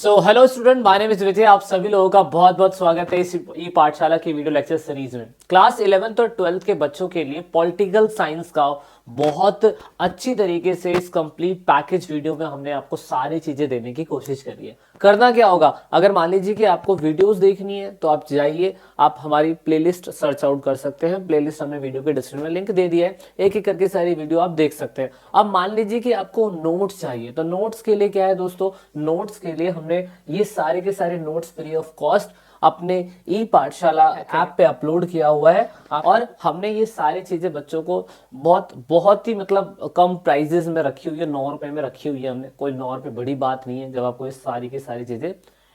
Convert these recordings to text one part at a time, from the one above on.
Hello student, my name is Vijay. आप सभी लोगों का बहुत बहुत स्वागत है इस ई पाठशाला की वीडियो लेक्चर सीरीज में। क्लास 11th और 12th के बच्चों के लिए पॉलिटिकल साइंस का बहुत अच्छी तरीके से इस कंप्लीट पैकेज वीडियो में हमने आपको सारी चीजें देने की कोशिश करी है। करना क्या होगा, अगर मान लीजिए कि आपको वीडियोस देखनी है तो आप जाइए, आप हमारी प्लेलिस्ट सर्च आउट कर सकते हैं। प्लेलिस्ट हमने वीडियो के डिस्क्रिप्शन में लिंक दे दिया है, एक एक करके सारी वीडियो आप देख सकते हैं। अब मान लीजिए कि आपको नोट्स चाहिए, तो नोट्स के लिए क्या है दोस्तों, नोट्स के लिए हमने ये सारे के सारे नोट्स फ्री ऑफ कॉस्ट अपने ई पाठशाला ऐप पे अपलोड किया हुआ है। और हमने ये सारी चीजें बच्चों को बहुत ही मतलब कम प्राइजेस में रखी हुई है, 9 रुपए में रखी हुई है हमने। कोई 9 रुपए बड़ी बात नहीं है जब आपको ये सारी की सारी चीजें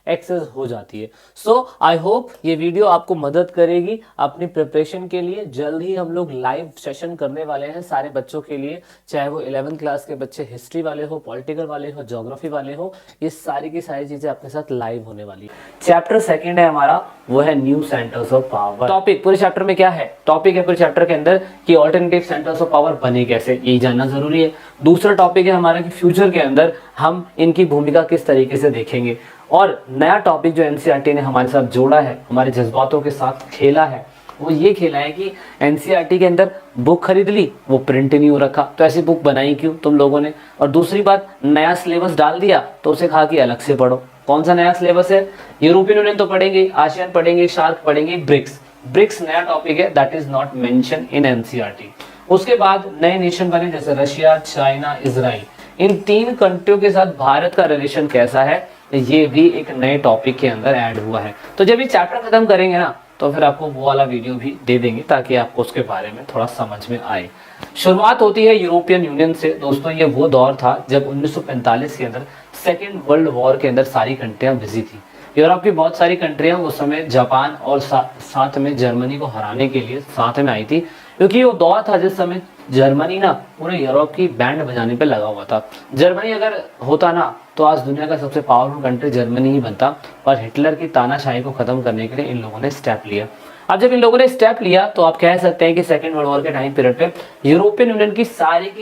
एक्सेस हो जाती है। सो आई होप ये वीडियो आपको मदद करेगी अपनी प्रिपरेशन के लिए। जल्द ही हम लोग लाइव सेशन करने वाले हैं सारे बच्चों के लिए, चाहे वो 11th क्लास के बच्चे हिस्ट्री वाले हो, पॉलिटिकल वाले हो, ज्योग्राफी वाले हो। ये सारी की सारी चीजें आपके साथ लाइव होने वाली है। चैप्टर 2 है हमारा, वो है new centres of power. Topic पूरे चैप्टर में क्या है, टॉपिक है पूरे चैप्टर के अंदर कि ऑल्टरनेटिव सेंटर्स ऑफ पावर बने कैसे, यही जानना जरूरी है। दूसरा टॉपिक है हमारा कि फ्यूचर के अंदर हम इनकी भूमिका किस तरीके से देखेंगे। और नया टॉपिक जो एनसीईआरटी ने हमारे साथ जोड़ा है, हमारे जज्बातों के साथ खेला है, वो ये खेला है कि एनसीईआरटी के अंदर बुक खरीद ली, वो प्रिंट नहीं हो रखा, तो ऐसी बुक बनाई क्यों तुम लोगों ने। और दूसरी बात, नया सिलेबस डाल दिया तो उसे कहा कि अलग से पढ़ो। कौन सा नया सिलेबस है, यूरोपियन यूनियन तो पढ़ेंगे, आसियान पढ़ेंगे, शार्क पढ़ेंगे, ब्रिक्स नया टॉपिक है, that is not mention in NCERT. उसके बाद नए नेशन बने जैसे रशिया, चाइना, इजराइल। इन 3 कंट्रियों के साथ भारत का रिलेशन कैसा है, ये भी एक नए टॉपिक के अंदर ऐड हुआ है। तो जब ये चैप्टर खत्म करेंगे ना, तो फिर आपको वो वाला वीडियो भी दे देंगे ताकि आपको उसके बारे में थोड़ा समझ में आए। शुरुआत होती है यूरोपियन यूनियन से। दोस्तों ये वो दौर था जब 1945 के अंदर सेकेंड वर्ल्ड वॉर के अंदर सारी कंट्रियां बिजी थी। यूरोप की बहुत सारी कंट्रियां उस समय जापान और साथ में जर्मनी को हराने के लिए साथ में आई थी, क्योंकि वो दौर था जिस समय जर्मनी ना पूरे यूरोप की बैंड बजाने पे लगा हुआ था। जर्मनी अगर होता ना तो आज दुनिया का सबसे पावरफुल कंट्री जर्मनी ही बनता। और हिटलर की तानाशाही को खत्म करने के लिए इन लोगों ने स्टेप लिया। अब जब इन लोगों ने स्टेप लिया तो आप कह सकते हैं कि सेकेंड वर्ल्ड वॉर के टाइम पीरियड पे यूरोपियन यूनियन की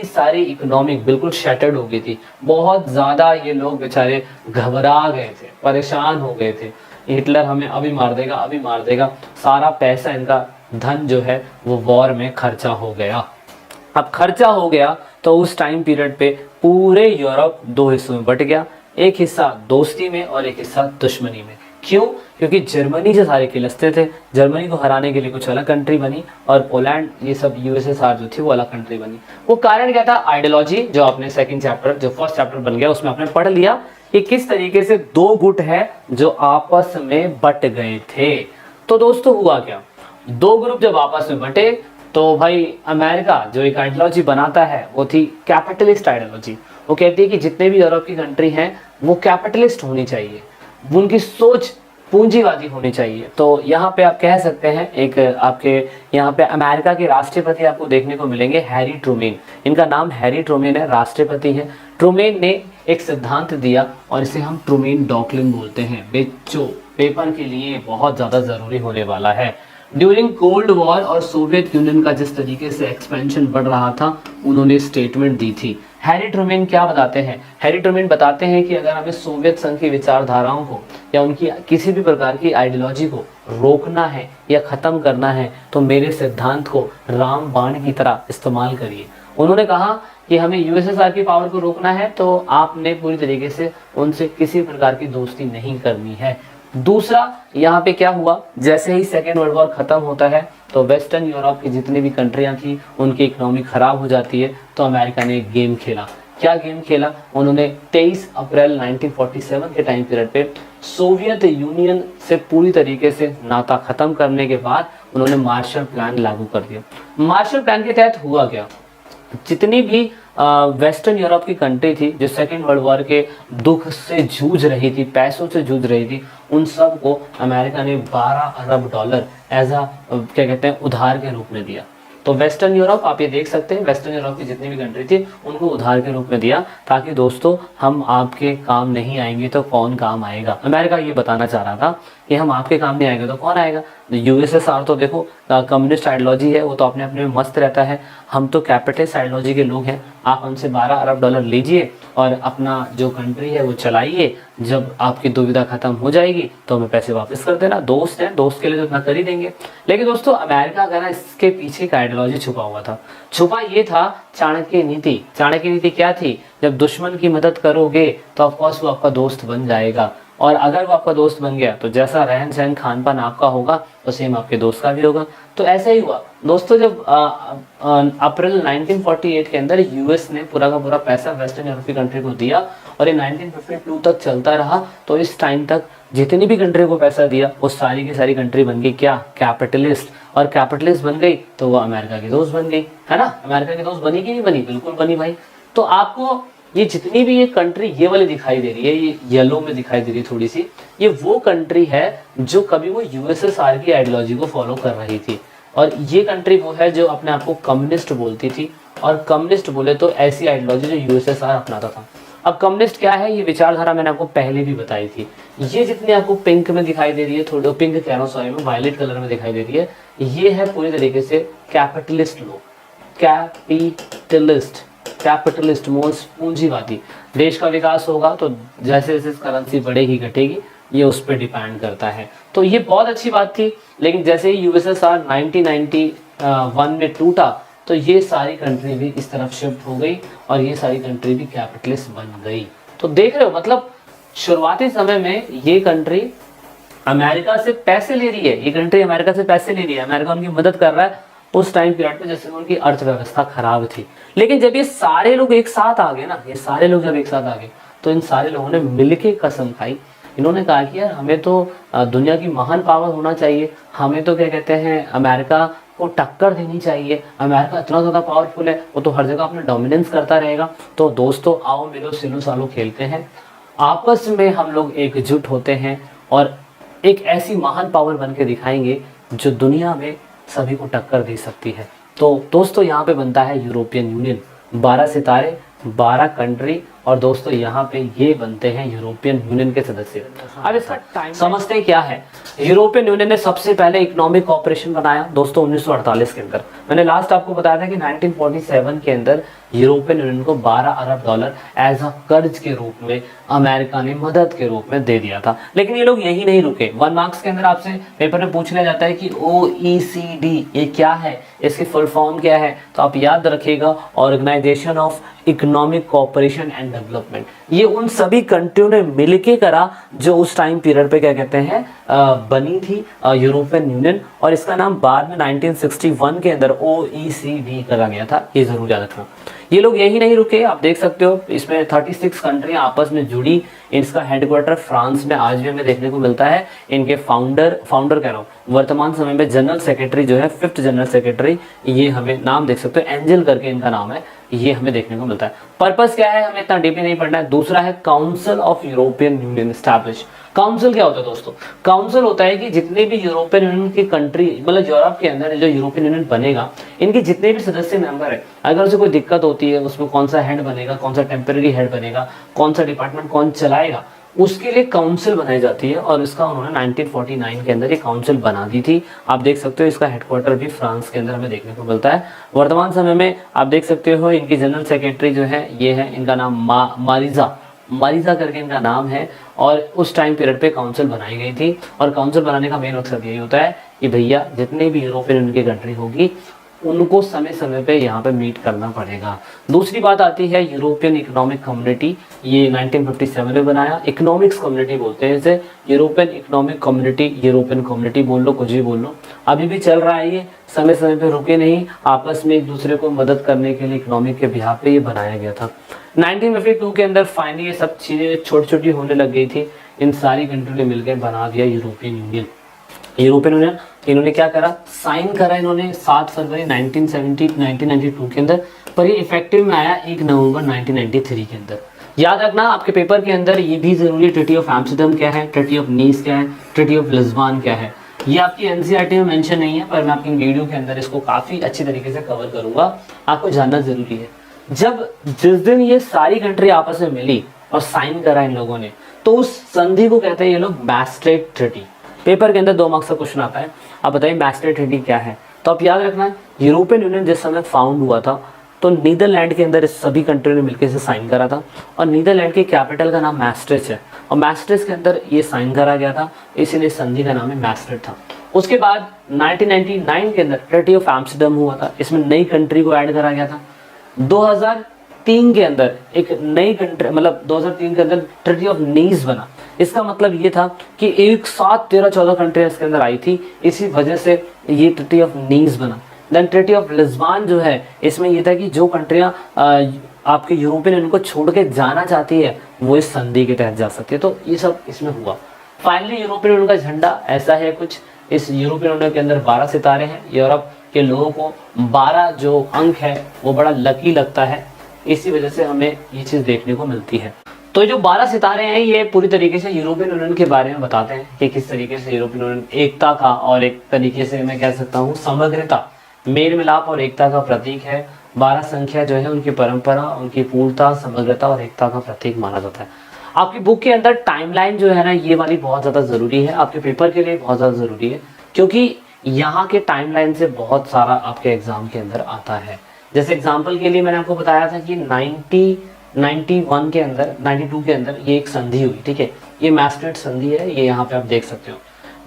सारी इकोनॉमिक बिल्कुल शैटर्ड हो गई थी। बहुत ज्यादा ये लोग बेचारे घबरा गए थे, परेशान हो गए थे। हिटलर हमें अभी मार देगा, सारा पैसा इनका धन जो है वो वॉर में खर्चा हो गया। अब खर्चा हो गया तो उस टाइम पीरियड पे पूरे यूरोप 2 हिस्सों में बट गया, एक हिस्सा दोस्ती में और एक हिस्सा दुश्मनी में। क्यों? क्योंकि जर्मनी से सारे खिलस्ते थे, जर्मनी को हराने के लिए कुछ अलग कंट्री बनी, और पोलैंड ये सब यूएसएसआर जो थी वो अलग कंट्री बनी। वो कारण क्या था, आइडियोलॉजी, जो आपने फर्स्ट चैप्टर बन गया उसमें आपने पढ़ लिया कि किस तरीके से 2 गुट है जो आपस में बट गए थे। तो दोस्तों हुआ क्या, 2 ग्रुप जब आपस में बटे तो भाई अमेरिका जो एक आइडियोलॉजी बनाता है वो थी कैपिटलिस्ट आइडियोलॉजी। वो कहती है कि जितने भी यूरोप की कंट्री हैं वो कैपिटलिस्ट होनी चाहिए, उनकी सोच पूंजीवादी होनी चाहिए। तो यहाँ पे आप कह सकते हैं एक आपके यहाँ पे अमेरिका के राष्ट्रपति आपको देखने को मिलेंगे, हैरी ट्रूमैन। इनका नाम हैरी ट्रूमैन है, राष्ट्रपति है। ट्रूमैन ने एक सिद्धांत दिया और इसे हम ट्रूमैन डॉक्ट्रिन बोलते हैं। बच्चों पेपर के लिए बहुत ज्यादा जरूरी होने वाला है। ड्यूरिंग कोल्ड वॉर और सोवियत यूनियन का जिस तरीके से एक्सपेंशन बढ़ रहा था, उन्होंने स्टेटमेंट दी थी। हैरी ट्रूमैन क्या बताते हैं, हैरी ट्रूमैन बताते हैं कि अगर हमें सोवियत संघ की विचारधाराओं को या उनकी किसी भी प्रकार की आइडियोलॉजी को रोकना है या खत्म करना है तो मेरे सिद्धांत को रामबाण की तरह इस्तेमाल करिए। उन्होंने कहा कि हमें यूएसएसआर की पावर को रोकना है तो आपने पूरी तरीके से उनसे किसी प्रकार की दोस्ती नहीं करनी है। दूसरा यहाँ पे क्या हुआ, जैसे ही सेकेंड वर्ल्ड वॉर खत्म होता है तो वेस्टर्न यूरोप की जितनी भी कंट्रियां थी उनकी इकोनॉमी खराब हो जाती है। तो अमेरिका ने एक गेम खेला। क्या गेम खेला, उन्होंने 23 अप्रैल 1947 के टाइम पीरियड पे सोवियत यूनियन से पूरी तरीके से नाता खत्म करने के बाद उन्होंने मार्शल प्लान लागू कर दिया। मार्शल प्लान के तहत हुआ क्या, जितनी भी वेस्टर्न यूरोप की कंट्री थी जो सेकेंड वर्ल्ड वॉर के दुख से जूझ रही थी, पैसों से जूझ रही थी, उन सब को अमेरिका ने 12 अरब डॉलर एज आ क्या कहते हैं उधार के रूप में दिया। तो वेस्टर्न यूरोप आप ये देख सकते हैं, वेस्टर्न यूरोप की जितनी भी कंट्री थी उनको उधार के रूप में दिया, ताकि दोस्तों हम आपके काम नहीं आएंगे तो कौन काम आएगा। अमेरिका ये बताना चाह रहा था कि हम आपके काम नहीं आएंगे तो कौन आएगा। यूएसएसआर तो देखो कम्युनिस्ट आइडियोलॉजी है, वो तो अपने अपने में मस्त रहता है। हम तो कैपिटलिस्ट आइडियोलॉजी के लोग हैं। आप हमसे 12 अरब डॉलर लीजिए और अपना जो कंट्री है वो चलाइए, जब आपकी दुविधा खत्म हो जाएगी तो हमें पैसे वापस कर देना। दोस्त हैं, दोस्त के लिए तो इतना कर ही देंगे। लेकिन दोस्तों अमेरिका का ना इसके पीछे का आइडियोलॉजी छुपा हुआ था। छुपा ये था चाणक्य नीति। चाणक्य नीति क्या थी? जब दुश्मन की मदद करोगे तो ऑफकोर्स वो आपका दोस्त बन जाएगा, और अगर वो आपका दोस्त बन गया तो जैसा रहन सहन खान पान आपका होगा तो सेम आपके दोस्त का भी होगा। तो ऐसा ही हुआ दोस्तों, जब अप्रैल 1948 के अंदर यूएस ने पूरा का पूरा पैसा वेस्टर्न यूरोपीय कंट्री को दिया और ये 1952 तक चलता रहा। तो इस टाइम तक जितनी भी कंट्री को पैसा दिया वो सारी की सारी कंट्री बन गई क्या? कैपिटलिस्ट। और कैपिटलिस्ट बन गई तो वो अमेरिका की दोस्त बन गई, है ना। अमेरिका की दोस्त बनी कि नहीं बनी? बिल्कुल बनी भाई। तो आपको ये जितनी भी ये कंट्री ये वाली दिखाई दे रही है, ये येलो में दिखाई दे रही है थोड़ी सी, ये वो कंट्री है जो कभी वो यूएसएसआर की आइडियोलॉजी को फॉलो कर रही थी। और ये कंट्री वो है जो अपने आप को कम्युनिस्ट बोलती थी, और कम्युनिस्ट बोले तो ऐसी आइडियोलॉजी जो यूएसएसआर अपनाता था। अब कम्युनिस्ट क्या है? ये विचारधारा मैंने आपको पहले भी बताई थी। ये जितनी आपको पिंक में दिखाई दे रही है, थोड़ी पिंक कह रहा हूं सॉरी में, वायलेट कलर में दिखाई दे रही है, ये है पूरी तरीके से कैपिटलिस्ट लोग। कैपिटलिस्ट मोस्ट पूंजीवादी। देश का विकास होगा तो जैसे जैसे करेंसी बढ़ेगी घटेगी, ये उस पर डिपेंड करता है। तो ये बहुत अच्छी बात थी। लेकिन जैसे ही यूएसएसआर 1991 में टूटा तो ये सारी कंट्री भी इस तरफ शिफ्ट हो गई और ये सारी कंट्री भी कैपिटलिस्ट बन गई। तो देख रहे हो, मतलब शुरुआती समय में ये कंट्री अमेरिका से पैसे ले रही है, ये कंट्री अमेरिका से पैसे ले रही है, अमेरिका उनकी मदद कर रहा है उस टाइम पीरियड पे जैसे उनकी अर्थव्यवस्था खराब थी। लेकिन जब ये सारे लोग एक साथ आ गए ना, ये सारे लोग जब एक साथ आ गए तो इन सारे लोगों ने मिलके कसम खाई। इन्होंने कहा कि यार हमें तो दुनिया की महान पावर होना चाहिए, हमें तो क्या कहते हैं अमेरिका को टक्कर देनी चाहिए। अमेरिका इतना ज़्यादा पावरफुल है, वो तो हर जगह अपना डोमिनेंस करता रहेगा। तो दोस्तों आओ मिलो सिलो सालो खेलते हैं, आपस में हम लोग एकजुट होते हैं और एक ऐसी महान पावर बन के दिखाएंगे जो दुनिया में सभी को टक्कर दे सकती है। तो दोस्तों यहाँ पे बनता है यूरोपियन यूनियन, 12 सितारे, 12 कंट्री, और दोस्तों यहाँ पे ये बनते हैं यूरोपियन यूनियन के सदस्य। अब इसका टाइम समझते हैं क्या है। यूरोपियन यूनियन ने सबसे पहले इकोनॉमिक कॉपरेशन बनाया दोस्तों 1948 के अंदर। मैंने लास्ट आपको बताया था कि 1947 के अंदर यूरोपियन यूनियन को 12 अरब डॉलर एज अ कर्ज के रूप में अमेरिका ने मदद के रूप में दे दिया था। लेकिन ये लोग यही नहीं रुके। 1 मार्क्स के अंदर आपसे पेपर में पूछ लिया जाता है कि OECD ये क्या है, इसकी फुल फॉर्म क्या है, तो आप याद रखिएगा organisation of economic cooperation and development. ये उन सभी कंट्रियों ने मिलके करा जो उस टाइम पीरियड पे क्या कहते हैं बनी थी यूरोपियन यूनियन, और इसका नाम बाद में 1961 के अंदर OECD करा गया था। ये जरूर याद रखना। ये लोग यही नहीं रुके, आप देख सकते हो इसमें 36 कंट्रियां आपस में जुड़ी। इसका हेडक्वार्टर फ्रांस में आज भी हमें देखने को मिलता है। इनके फाउंडर कह रहा हूँ, वर्तमान समय में जनरल सेक्रेटरी जो है 5th जनरल सेक्रेटरी, ये हमें नाम देख सकते हो, एंजल करके इनका नाम है, ये हमें देखने को मिलता है। पर्पस क्या है हमें इतना डीपली नहीं पढ़ना है। दूसरा है council of European union establish. Council क्या होता है दोस्तों? काउंसिल होता है कि जितने भी यूरोपियन यूनियन की कंट्री, मतलब यूरोप के अंदर जो यूरोपियन यूनियन बनेगा, इनके जितने भी सदस्य मेंबर है, अगर उसे कोई दिक्कत होती है उसमें कौन सा हेड बनेगा, कौन सा टेम्पररी हेड बनेगा, कौन सा डिपार्टमेंट कौन चलाएगा, उसके लिए काउंसिल बनाई जाती है। और इसका उन्होंने 1949 के अंदर ये काउंसिल बना दी थी। आप देख सकते हो इसका हेडक्वार्टर भी फ्रांस के अंदर हमें देखने को मिलता है। वर्तमान समय में आप देख सकते हो इनकी जनरल सेक्रेटरी जो है ये है, इनका नाम मारिजा करके इनका नाम है। और उस टाइम पीरियड पे काउंसिल बनाई गई थी, और काउंसिल बनाने का मेन मकसद यही होता है कि भैया जितने भी यूरोपियन यूनियन की कंट्री होगी उनको समय समय पे यहाँ पे मीट करना पड़ेगा। दूसरी बात आती है यूरोपियन इकोनॉमिक कम्युनिटी, ये 1957 में बनाया। इकोनॉमिक्स कम्युनिटी बोलते हैं इसे, European economic community, European community बोल लो, कुछ भी बोल लो, अभी भी चल रहा है। ये समय समय पे रुके नहीं, आपस में एक दूसरे को मदद करने के लिए इकोनॉमिक के बिहाफ पे ये बनाया गया था। 1952 के अंदर फाइनली ये सब चीजें छोटी छोटी होने लग गई थी। इन सारी कंट्री ने मिलकर बना दिया यूरोपियन यूनियन। यूरोपियन यूनियन इन्होंने क्या करा, साइन करा इन्होंने 7 फरवरी 1992 के अंदर, पर ये इफेक्टिव में आया 1 नवंबर 1993 के अंदर। याद रखना आपके पेपर के अंदर ये भी जरूरी है, ट्रीटी ऑफ एम्स्टर्डम क्या है, ट्रीटी ऑफ नीस क्या है, ट्रीटी ऑफ लिस्बन क्या है। ये आपकी एनसीईआरटी में मेंशन नहीं है, पर मैं आपकी वीडियो के अंदर इसको काफी अच्छी तरीके से कवर करूंगा, आपको जानना जरूरी है। जिस दिन ये सारी कंट्री आपस में मिली और साइन करा इन लोगों ने, तो उस संधि को कहते हैं ये लोग मैस्ट्रेट ट्रीटी। पेपर के अंदर 2 मार्क्स का क्वेश्चन आता है। आप बताइए मैस्ट्रिक्ट ट्रीटी क्या है। तो आप याद रखना है यूरोपियन यूनियन जिस समय फाउंड हुआ था तो नीदरलैंड के अंदर इस सभी कंट्री ने मिलकर इसे साइन करा था और नीदरलैंड की कैपिटल का नाम मैस्ट्रिच है और मैस्ट्रिच के अंदर ये साइन करा गया था, इसीलिए संधि का नाम है मैस्ट्रिक्ट था। उसके बाद 1999 के अंदर ट्रीटी ऑफ एम्स्टर्डम हुआ था, इसमें नई कंट्री को ऐड करा गया था। 2003 के अंदर एक नई कंट्री मतलब 2003 के अंदर ट्रीटी ऑफ नीस बना। इसका मतलब ये था कि एक साथ 13-14 कंट्रियां इसके अंदर आई थी, इसी वजह से ये ट्रीटी ऑफ नीस बना। देन ट्रीटी ऑफ लिस्बन जो है इसमें ये था कि जो कंट्रियां आपके यूरोपियन यूनियन को छोड़ के जाना चाहती है वो इस संधि के तहत जा सकती है। तो ये सब इसमें हुआ। फाइनली यूरोपियन यूनियन का झंडा ऐसा है कुछ। इस यूरोपियन यूनियन के अंदर 12 सितारे हैं। यूरोप के लोगों को 12 जो अंक है वो बड़ा लकी लगता है, इसी वजह से हमें ये चीज़ देखने को मिलती है। तो जो 12 सितारे हैं ये पूरी तरीके से यूरोपियन यूनियन के बारे में बताते हैं कि किस तरीके से यूरोपियन यूनियन एकता का और एक तरीके से मैं कह सकता हूँ समग्रता, मेल मिलाप और एकता का प्रतीक है। 12 संख्या जो है उनकी परंपरा, उनकी पूर्णता, समग्रता और एकता का प्रतीक माना जाता है। आपकी बुक के अंदर टाइमलाइन जो है ना ये वाली बहुत ज़्यादा ज़रूरी है, आपके पेपर के लिए बहुत ज़्यादा ज़रूरी है, क्योंकि यहाँ के टाइमलाइन से बहुत सारा आपके एग्जाम के अंदर आता है। जैसे एग्जाम्पल के लिए मैंने आपको बताया था कि 91 के अंदर 92 के अंदर ये एक संधि हुई, ठीक है, ये मैस्ट्रिक्ट संधि है, ये यहाँ पे आप देख सकते हो।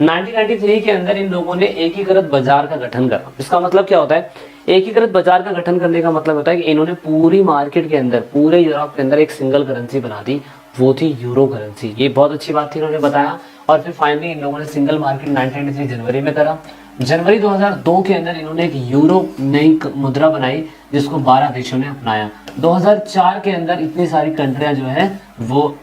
1993 के अंदर इन लोगों ने एकीकृत बाजार का गठन करा। इसका मतलब क्या होता है? एकीकृत बाजार का गठन करने का मतलब होता है कि इन्होंने पूरी मार्केट के अंदर, पूरे यूरोप के अंदर एक सिंगल करेंसी बना दी, वो थी यूरो करेंसी। ये बहुत अच्छी बात थी, इन्होंने बताया। और फिर फाइनली इन लोगों ने सिंगल मार्केट 1993 जनवरी में करा। जनवरी 2002 के अंदर इन्होंने एक यूरो नई मुद्रा बनाई जिसको 12 देशों ने अपनाया। 2004 के अंदर इतनी सारी कंट्रियां जो है वो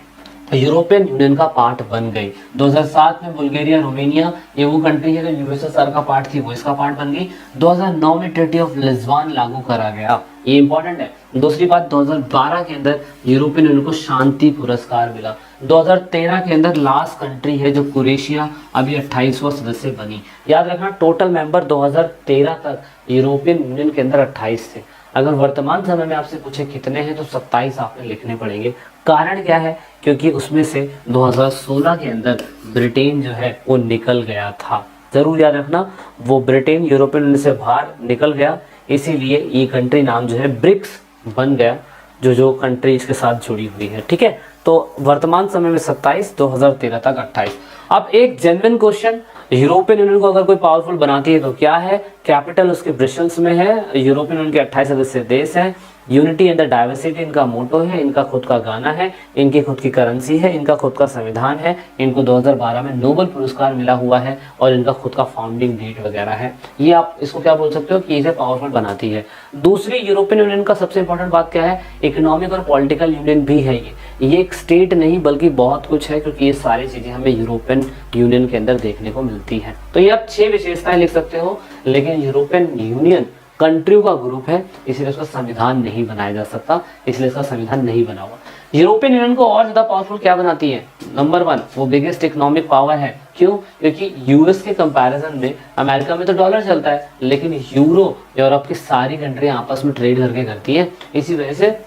यूरोपियन यूनियन का पार्ट बन गई। 2007 में बुल्गारिया, रोमानिया, ये वो कंट्री है जो यूएसएसआर का पार्ट थी, वो इसका पार्ट बन गई। 2009 में ट्रीटी ऑफ लिस्बन लागू करा गया, ये इंपॉर्टेंट है। दूसरी बात, 2012 के अंदर यूरोपियन यूनियन को शांति पुरस्कार मिला। 2013 के अंदर लास्ट कंट्री है जो क्रोएशिया, अभी 28वां सदस्य बनी। याद रखना टोटल मेंबर 2013 तक यूरोपियन यूनियन के अंदर 28 थे। अगर वर्तमान समय में आपसे पूछे कितने हैं तो 27 आपने लिखने पड़ेंगे। कारण क्या है? क्योंकि उसमें से 2016 के अंदर ब्रिटेन जो है वो निकल गया था। जरूर याद रखना, वो ब्रिटेन यूरोपियन यूनियन से बाहर निकल गया, इसीलिए ये कंट्री नाम जो है ब्रिक्स बन गया, जो कंट्री इसके साथ जुड़ी हुई है, ठीक है। तो वर्तमान समय में 27, 2013 तक 28। अब एक जेन्युइन क्वेश्चन, यूरोपियन यूनियन को अगर कोई पावरफुल बनाती है तो क्या है? कैपिटल उसके ब्रसेल्स में है, यूरोपियन यूनियन के 28 सदस्य देश हैं, यूनिटी एंड द डाइवर्सिटी इनका मोटो है, इनका खुद का गाना है, इनकी खुद की करेंसी है, इनका खुद का संविधान है, इनको 2012 में नोबेल पुरस्कार मिला हुआ है और इनका खुद का फाउंडिंग डेट वगैरह है। ये आप इसको क्या बोल सकते हो कि इसे पावरफुल बनाती है। दूसरी, यूरोपियन यूनियन का सबसे इंपॉर्टेंट बात क्या है? इकोनॉमिक और पॉलिटिकल यूनियन भी है। ये एक स्टेट नहीं बल्कि बहुत कुछ है, क्योंकि ये सारी चीजें हमें यूरोपियन यूनियन के अंदर देखने को मिलती है। तो ये आप 6 विशेषताएं लिख सकते हो, लेकिन यूरोपियन यूनियन कंट्रियों का ग्रुप है, इसलिए उसका संविधान नहीं बनाया जा सकता, इसलिए इसका संविधान नहीं बना हुआ। यूरोपियन यूनियन को और ज्यादा पावरफुल क्या बनाती है? नंबर 1, वो बिगेस्ट इकोनॉमिक पावर है। क्यों? क्योंकि यूएस के कंपैरिजन में अमेरिका में तो डॉलर चलता है, लेकिन यूरोप की सारी कंट्रियां आपस में ट्रेड करके करती है। इसी वजह से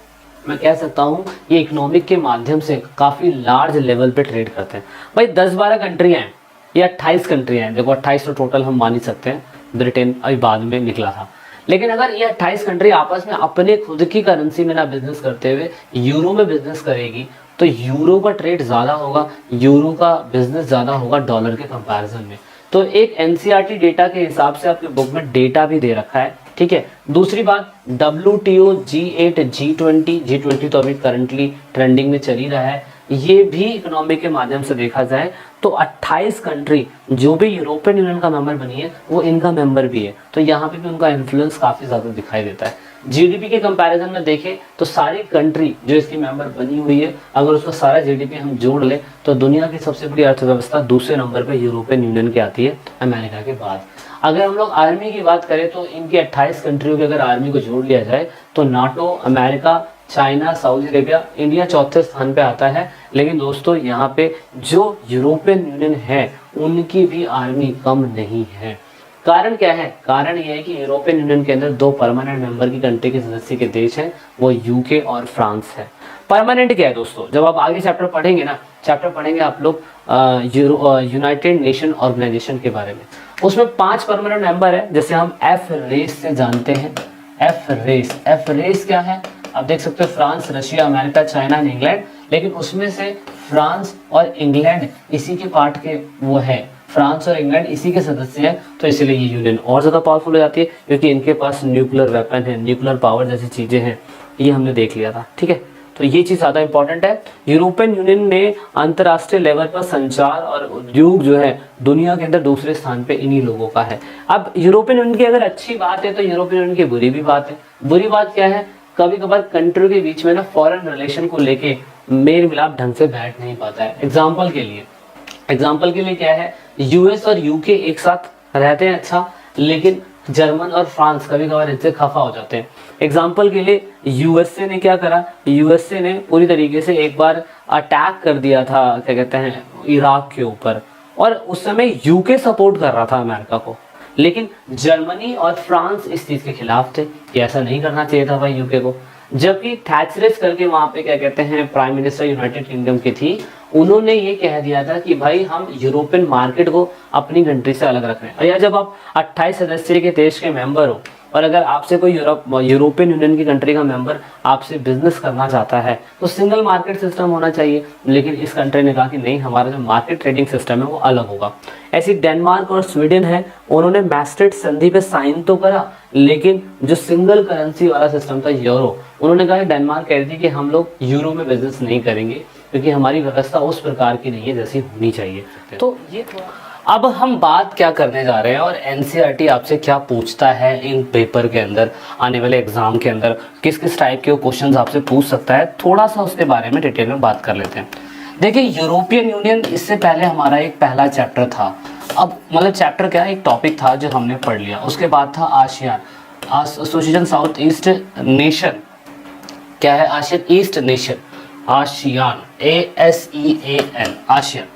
मैं कह सकता हूँ ये इकोनॉमिक के माध्यम से काफी लार्ज लेवल पे ट्रेड करते हैं। भाई 10-12 कंट्रियां हैं या 28 कंट्रियां हैं, देखो 28 तो टोटल हम मान ही सकते हैं, ब्रिटेन अभी बाद में निकला था। लेकिन अगर ये 28 कंट्री आपस में अपने खुद की करेंसी में ना बिजनेस करते हुए यूरो में बिजनेस करेगी तो यूरो का ट्रेड ज्यादा होगा, यूरो का बिजनेस ज्यादा होगा डॉलर के कंपैरिजन में। तो एक एनसीईआरटी डेटा के हिसाब से आपके बुक में डेटा भी दे रखा है, ठीक है। दूसरी बात, WTO, G8, G20 तो अभी करंटली ट्रेंडिंग में चल ही रहा है, ये भी इकोनॉमी के माध्यम से देखा जाए तो 28 कंट्री जो भी यूरोपियन यूनियन का मेंबर बनी है वो इनका मेंबर भी है, तो यहाँ पे भी उनका इन्फ्लुएंस काफी ज्यादा दिखाई देता है। जीडीपी के कंपैरिजन में देखें तो सारी कंट्री जो इसकी मेंबर बनी हुई है, अगर उसका सारा जीडीपी हम जोड़ ले तो दुनिया की सबसे बड़ी अर्थव्यवस्था दूसरे नंबर पे यूरोपियन यूनियन की आती है अमेरिका के बाद। अगर हम लोग आर्मी की बात करें तो इनकी 28 कंट्रियों की अगर आर्मी को जोड़ लिया जाए तो NATO, America, China, Saudi Arabia, India चौथे स्थान पे आता है। लेकिन दोस्तों यहाँ पे जो यूरोपियन यूनियन है उनकी भी आर्मी कम नहीं है। कारण क्या है? कारण यह है कि यूरोपियन यूनियन के अंदर 2 परमानेंट मेंबर की कंट्री के सदस्य के देश हैं, वो यूके और फ्रांस है। परमानेंट क्या है दोस्तों, जब आप आगे चैप्टर पढ़ेंगे ना, चैप्टर पढ़ेंगे आप लोग यूनाइटेड नेशन ऑर्गेनाइजेशन के बारे में, उसमें 5 परमानेंट मेंबर है, जैसे हम एफ रेस से जानते हैं। एफ रेस क्या है, आप देख सकते हो France, Russia, America, China and England, लेकिन उसमें से फ्रांस और इंग्लैंड इसी के पार्ट के वो है, फ्रांस और इंग्लैंड इसी के सदस्य हैं, तो इसलिए ये यूनियन और ज़्यादा पावरफुल हो जाती है, क्योंकि इनके पास न्यूक्लियर वेपन है, न्यूक्लियर पावर जैसी चीज़ें हैं, ये हमने देख लिया था। ठीक है, तो ये चीज़ ज़्यादा इंपॉर्टेंट है। यूरोपियन यूनियन ने अंतर्राष्ट्रीय लेवल पर संचार और उद्योग जो है दुनिया के अंदर दूसरे स्थान पे इन्हीं लोगों का है। अब यूरोपियन यूनियन की अगर अच्छी बात है तो यूरोपियन यूनियन की बुरी भी बात है। बुरी बात क्या है, कभी कभार कंट्री के बीच में ना फॉरेन रिलेशन को लेके मेल मिलाप ढंग से बैठ नहीं पाता है। एग्जाम्पल के लिए क्या है, यूएस और यूके एक साथ रहते हैं अच्छा, लेकिन जर्मन और फ्रांस कभी कभार इनसे खफा हो जाते हैं। एग्जाम्पल के लिए यूएसए ने क्या करा, यूएसए ने पूरी तरीके से एक बार अटैक कर दिया था, क्या कहते हैं, इराक के ऊपर, और उस समय यूके सपोर्ट कर रहा था अमेरिका को, लेकिन जर्मनी और फ्रांस इस चीज़ के खिलाफ थे कि ऐसा नहीं करना चाहिए था भाई यूके को। जबकि थैचरेस करके वहाँ पे क्या कहते हैं प्राइम मिनिस्टर यूनाइटेड किंगडम की थी, उन्होंने ये कह दिया था कि भाई हम यूरोपियन मार्केट को अपनी कंट्री से अलग रख रहे हैं। और या जब आप 28 सदस्य के देश के मेंबर हो और अगर आपसे कोई यूरोपियन यूनियन की कंट्री का मेंबर आपसे बिजनेस करना चाहता है तो सिंगल मार्केट सिस्टम होना चाहिए, लेकिन इस कंट्री ने कहा कि नहीं, हमारा जो मार्केट ट्रेडिंग सिस्टम है वो अलग होगा। ऐसी डेनमार्क और स्वीडन है, उन्होंने मैस्ट्रिक्ट संधि पे साइन तो करा, लेकिन जो सिंगल करेंसी वाला सिस्टम था यूरो, उन्होंने कहा, डेनमार्क कह रही थी कि हम लोग यूरो में बिजनेस नहीं करेंगे क्योंकि हमारी व्यवस्था उस प्रकार की नहीं है जैसी होनी चाहिए। तो ये अब हम बात क्या करने जा रहे हैं और एनसीईआरटी आपसे क्या पूछता है इन पेपर के अंदर, आने वाले एग्जाम के अंदर किस किस टाइप के क्वेश्चंस आपसे पूछ सकता है, थोड़ा सा उसके बारे में डिटेल में बात कर लेते हैं। देखिए, यूरोपियन यूनियन, इससे पहले हमारा एक पहला चैप्टर था, अब मतलब चैप्टर क्या है, एक टॉपिक था जो हमने पढ़ लिया, उसके बाद था ASEAN, association south east nation, क्या है, ASEAN east nation, ASEAN, ASEAN, ASEAN,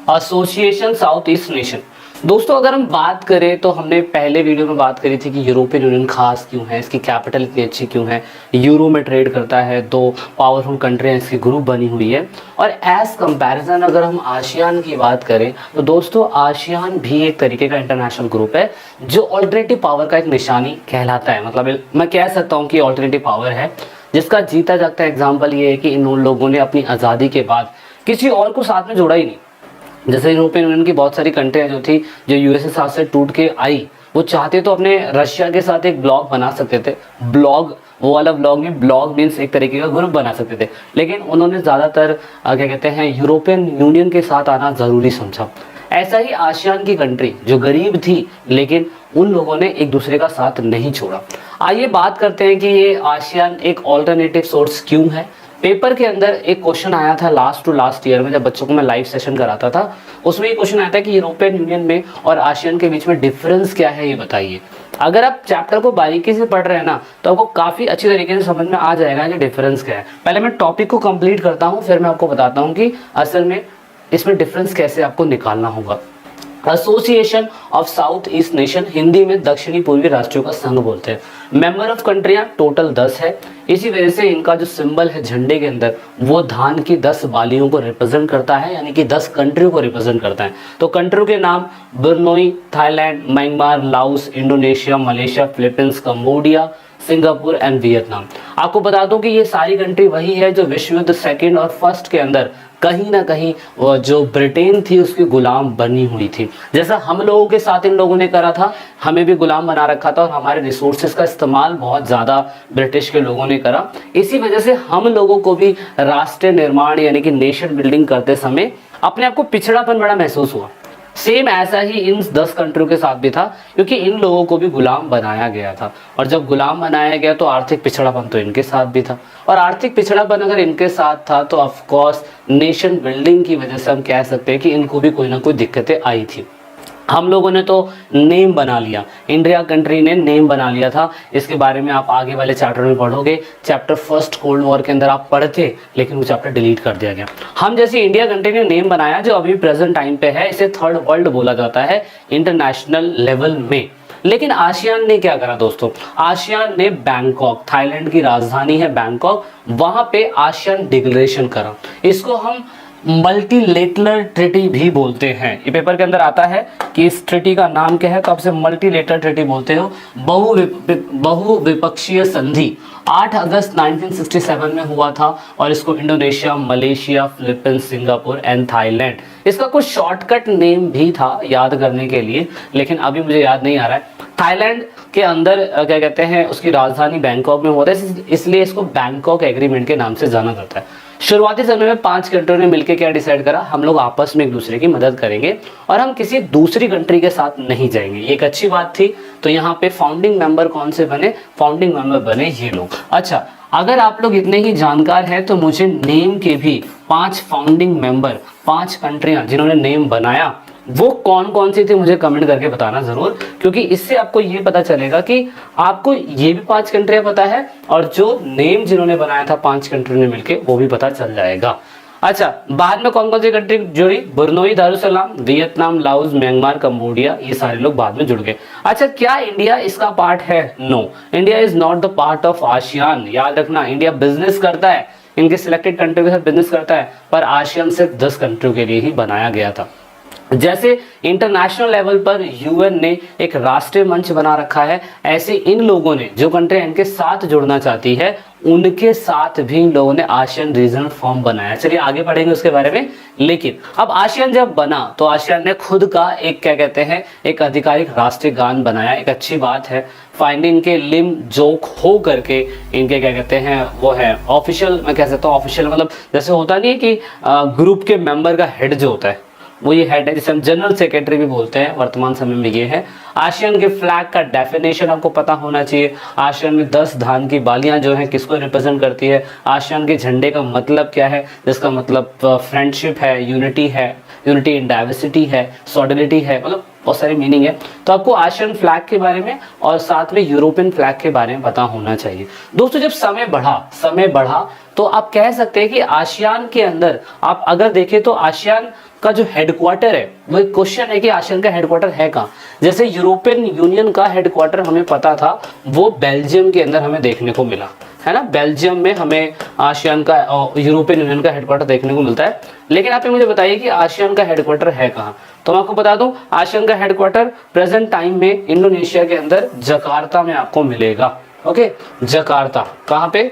association south east nation. दोस्तों, अगर हम बात करें तो हमने पहले वीडियो में बात करी थी कि यूरोपियन यूनियन खास क्यों है, इसकी कैपिटल इतनी अच्छी क्यों है, यूरो में ट्रेड करता है, 2 पावरफुल कंट्री इसकी ग्रुप बनी हुई है। और एज कंपैरिजन अगर हम आसियान की बात करें तो दोस्तों आसियान भी एक तरीके का इंटरनेशनल ग्रुप है जो ऑल्टरनेटिव पावर का एक निशानी कहलाता है। मतलब मैं कह सकता हूँ कि ऑल्टरनेटिव पावर है जिसका जीता जागता एग्जाम्पल ये है कि इन लोगों ने अपनी आज़ादी के बाद किसी और को साथ में जोड़ा ही नहीं। जैसे यूरोपियन यूनियन की बहुत सारी कंट्रियाँ जो थी, जो यूएसए साथ से टूट के आई, वो चाहते तो अपने रशिया के साथ एक ब्लॉक बना सकते थे, ब्लॉग वो वाला ब्लॉग में, ब्लॉग मीन्स एक तरीके का ग्रुप बना सकते थे, लेकिन उन्होंने ज़्यादातर क्या कहते हैं यूरोपियन यूनियन के साथ आना ज़रूरी समझा। ऐसा ही आसियान की कंट्री जो गरीब थी, लेकिन उन लोगों ने एक दूसरे का साथ नहीं छोड़ा। आइए बात करते हैं कि ये आसियान एक ऑल्टरनेटिव सोर्स क्यों है। पेपर के अंदर एक क्वेश्चन आया था लास्ट ईयर में, जब बच्चों को मैं लाइव सेशन कराता था, उसमें ये क्वेश्चन आया था कि यूरोपियन यूनियन में और आसियान के बीच में डिफरेंस क्या है, ये बताइए। अगर आप चैप्टर को बारीकी से पढ़ रहे हैं ना, तो आपको काफ़ी अच्छी तरीके से समझ में आ जाएगा कि डिफरेंस क्या है। पहले मैं टॉपिक को कंप्लीट करता हूँ, फिर मैं आपको बताता हूँ कि असल में इसमें डिफरेंस कैसे आपको निकालना होगा। Association of south east nation, Hindi में दक्षिणी पूर्वी राष्ट्रों का संघ बोलते हैं। मेंबर ऑफ कंट्रियां टोटल 10 है। इसी वजह से इनका जो सिंबल है झंडे के अंदर, वो धान की 10 बालियों को रिप्रेजेंट करता है, यानी कि 10 कंट्रियों को रिप्रेजेंट करता है। तो कंट्रियों के नाम Brunei, Thailand, Myanmar, Laos, Indonesia, Malaysia, Philippines, Cambodia, Singapore and Vietnam. आपको बता दूं कि ये सारी कंट्री वही है जो विश्व युद्ध 2 और 1 के अंदर कहीं ना कहीं जो ब्रिटेन थी उसकी गुलाम बनी हुई थी। जैसा हम लोगों के साथ इन लोगों ने करा था, हमें भी गुलाम बना रखा था और हमारे रिसोर्सेज का इस्तेमाल बहुत ज़्यादा ब्रिटिश के लोगों ने करा। इसी वजह से हम लोगों को भी राष्ट्र निर्माण यानी कि नेशन बिल्डिंग करते समय अपने आप को पिछड़ापन बड़ा महसूस हुआ। सेम ऐसा ही इन 10 कंट्रियों के साथ भी था, क्योंकि इन लोगों को भी गुलाम बनाया गया था। और जब गुलाम बनाया गया तो आर्थिक पिछड़ापन तो इनके साथ भी था, और आर्थिक पिछड़ापन अगर इनके साथ था तो ऑफ कोर्स नेशन बिल्डिंग की वजह से हम कह सकते हैं कि इनको भी कोई ना कोई दिक्कतें आई थी। हम लोगों ने तो नेम बना लिया, इंडिया कंट्री ने नेम बना लिया था। इसके बारे में आप आगे वाले चैप्टर में पढ़ोगे। चैप्टर 1 कोल्ड वॉर के अंदर आप पढ़ते, लेकिन वो चैप्टर डिलीट कर दिया गया। हम जैसे इंडिया कंट्री ने नेम बनाया जो अभी प्रेजेंट टाइम पे है, इसे थर्ड वर्ल्ड बोला जाता है इंटरनेशनल लेवल में। लेकिन आसियान ने क्या करा दोस्तों, आसियान ने बैंकॉक, थाईलैंड की राजधानी है बैंकॉक, वहां पे आसियान डिक्लेरेशन करा। इसको हम मल्टीलेटरल ट्रीटी भी बोलते हैं। ये पेपर के अंदर आता है कि इस ट्रीटी का नाम क्या है, तो आपसे मल्टीलेटरल ट्रीटी बोलते हो। बहुविपक्षीय संधि 8 अगस्त 1967 में हुआ था और इसको Indonesia, Malaysia, Philippines, Singapore and Thailand, इसका कुछ शॉर्टकट नेम भी था याद करने के लिए, लेकिन अभी मुझे याद नहीं आ रहा है। थाईलैंड के अंदर क्या कहते हैं, उसकी राजधानी बैंकॉक में होता है, इसलिए इसको बैंकॉक एग्रीमेंट के नाम से जाना जाता है। शुरुआती समय में 5 कंट्रियों ने मिलकर क्या डिसाइड करा, हम लोग आपस में एक दूसरे की मदद करेंगे और हम किसी दूसरी कंट्री के साथ नहीं जाएंगे। ये एक अच्छी बात थी। तो यहाँ पे फाउंडिंग मेंबर कौन से बने, फाउंडिंग मेंबर बने ये लोग। अच्छा, अगर आप लोग इतने ही जानकार हैं तो मुझे नेम के भी 5 फाउंडिंग मेंबर, 5 कंट्रियां जिन्होंने नेम बनाया वो कौन कौन सी थी मुझे कमेंट करके बताना जरूर, क्योंकि इससे आपको ये पता चलेगा कि आपको ये भी 5 कंट्रियां पता है और जो नेम जिन्होंने बनाया था 5 कंट्रियों ने मिलके वो भी पता चल जाएगा। अच्छा, बाद में कौन कौन सी कंट्री जुड़ी, Brunei Darussalam, Vietnam, Laos, Myanmar, Cambodia, ये सारे लोग बाद में जुड़ गए। अच्छा, क्या इंडिया इसका पार्ट है? No, India is not the part of ASEAN. याद रखना, इंडिया बिजनेस करता है, इनके सिलेक्टेड कंट्री के साथ बिजनेस करता है, पर आसियान सिर्फ 10 कंट्रियों के लिए ही बनाया गया था। जैसे इंटरनेशनल लेवल पर यूएन ने एक राष्ट्रीय मंच बना रखा है, ऐसे इन लोगों ने, जो कंट्री इनके साथ जुड़ना चाहती है, उनके साथ भी इन लोगों ने आसियान रीजनल फॉर्म बनाया। चलिए आगे पढ़ेंगे उसके बारे में। लेकिन अब आसियान जब बना तो आसियान ने खुद का एक क्या कहते हैं, एक आधिकारिक राष्ट्रीय गान बनाया। एक अच्छी बात है। फाइनली इनके लिम जोक हो करके इनके क्या कहते हैं, वो है ऑफिशियल, मैं कह सकता हूँ ऑफिशियल, मतलब जैसे होता नहीं है कि ग्रुप के मेंबर का हेड जो होता है वो ये हेड है, जिसे हम जनरल सेक्रेटरी भी बोलते हैं, वर्तमान समय में ये है। आसियान के फ्लैग का डेफिनेशन आपको पता होना चाहिए। आसियान में 10 धान की बालियां जो हैं किसको रिप्रेजेंट करती है, आसियान के झंडे का मतलब क्या है, जिसका मतलब फ्रेंडशिप है, यूनिटी है, यूनिटी इन डाइवर्सिटी है, सॉलिडरिटी है, मतलब बहुत सारी मीनिंग है। तो आपको आसियान फ्लैग के बारे में और साथ में यूरोपियन फ्लैग के बारे में पता होना चाहिए। दोस्तों, जब समय बढ़ा तो आप कह सकते हैं कि आसियान के अंदर आप अगर देखें तो आसियान का जो हेडक्वार्टर है, वो एक क्वेश्चन है कि आसियान का हेडक्वार्टर है कहाँ। जैसे यूरोपियन यूनियन का हेडक्वार्टर हमें पता था, वो बेल्जियम के अंदर हमें देखने को मिला है ना। बेल्जियम में हमें आसियान का, यूरोपियन यूनियन का हेडक्वार्टर देखने को मिलता है। लेकिन आप मुझे बताइए कि आसियान का हेडक्वार्टर है कहाँ। तो मैं आपको बता दूं, आसियान का हेडक्वार्टर प्रेजेंट टाइम में इंडोनेशिया के अंदर जकार्ता में आपको मिलेगा। ओके, जकार्ता, कहाँ पे,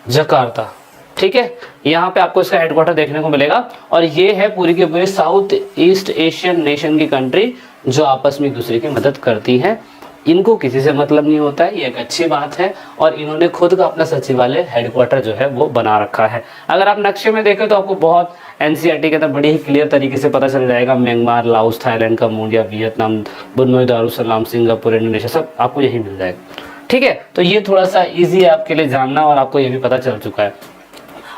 जकार्ता, ठीक है, यहाँ पे आपको इसका हेडक्वार्टर देखने को मिलेगा। और ये है पूरी की पूरी साउथ ईस्ट एशियन नेशन की कंट्री जो आपस में एक दूसरे की मदद करती हैं। इनको किसी से मतलब नहीं होता है, ये एक अच्छी बात है। और इन्होंने खुद का अपना सचिवालय, हेडक्वार्टर जो है वो बना रखा है। अगर आप नक्शे में देखें तो आपको बहुत एनसीईआरटी के अंदर बड़ी ही क्लियर तरीके से पता चल जाएगा। Myanmar, Laos, Thailand, Cambodia, Vietnam, Brunei Darussalam, Singapore, Indonesia, सब आपको यही मिल जाएगा। ठीक है, तो ये थोड़ा सा ईजी है आपके लिए जानना और आपको ये भी पता चल चुका है।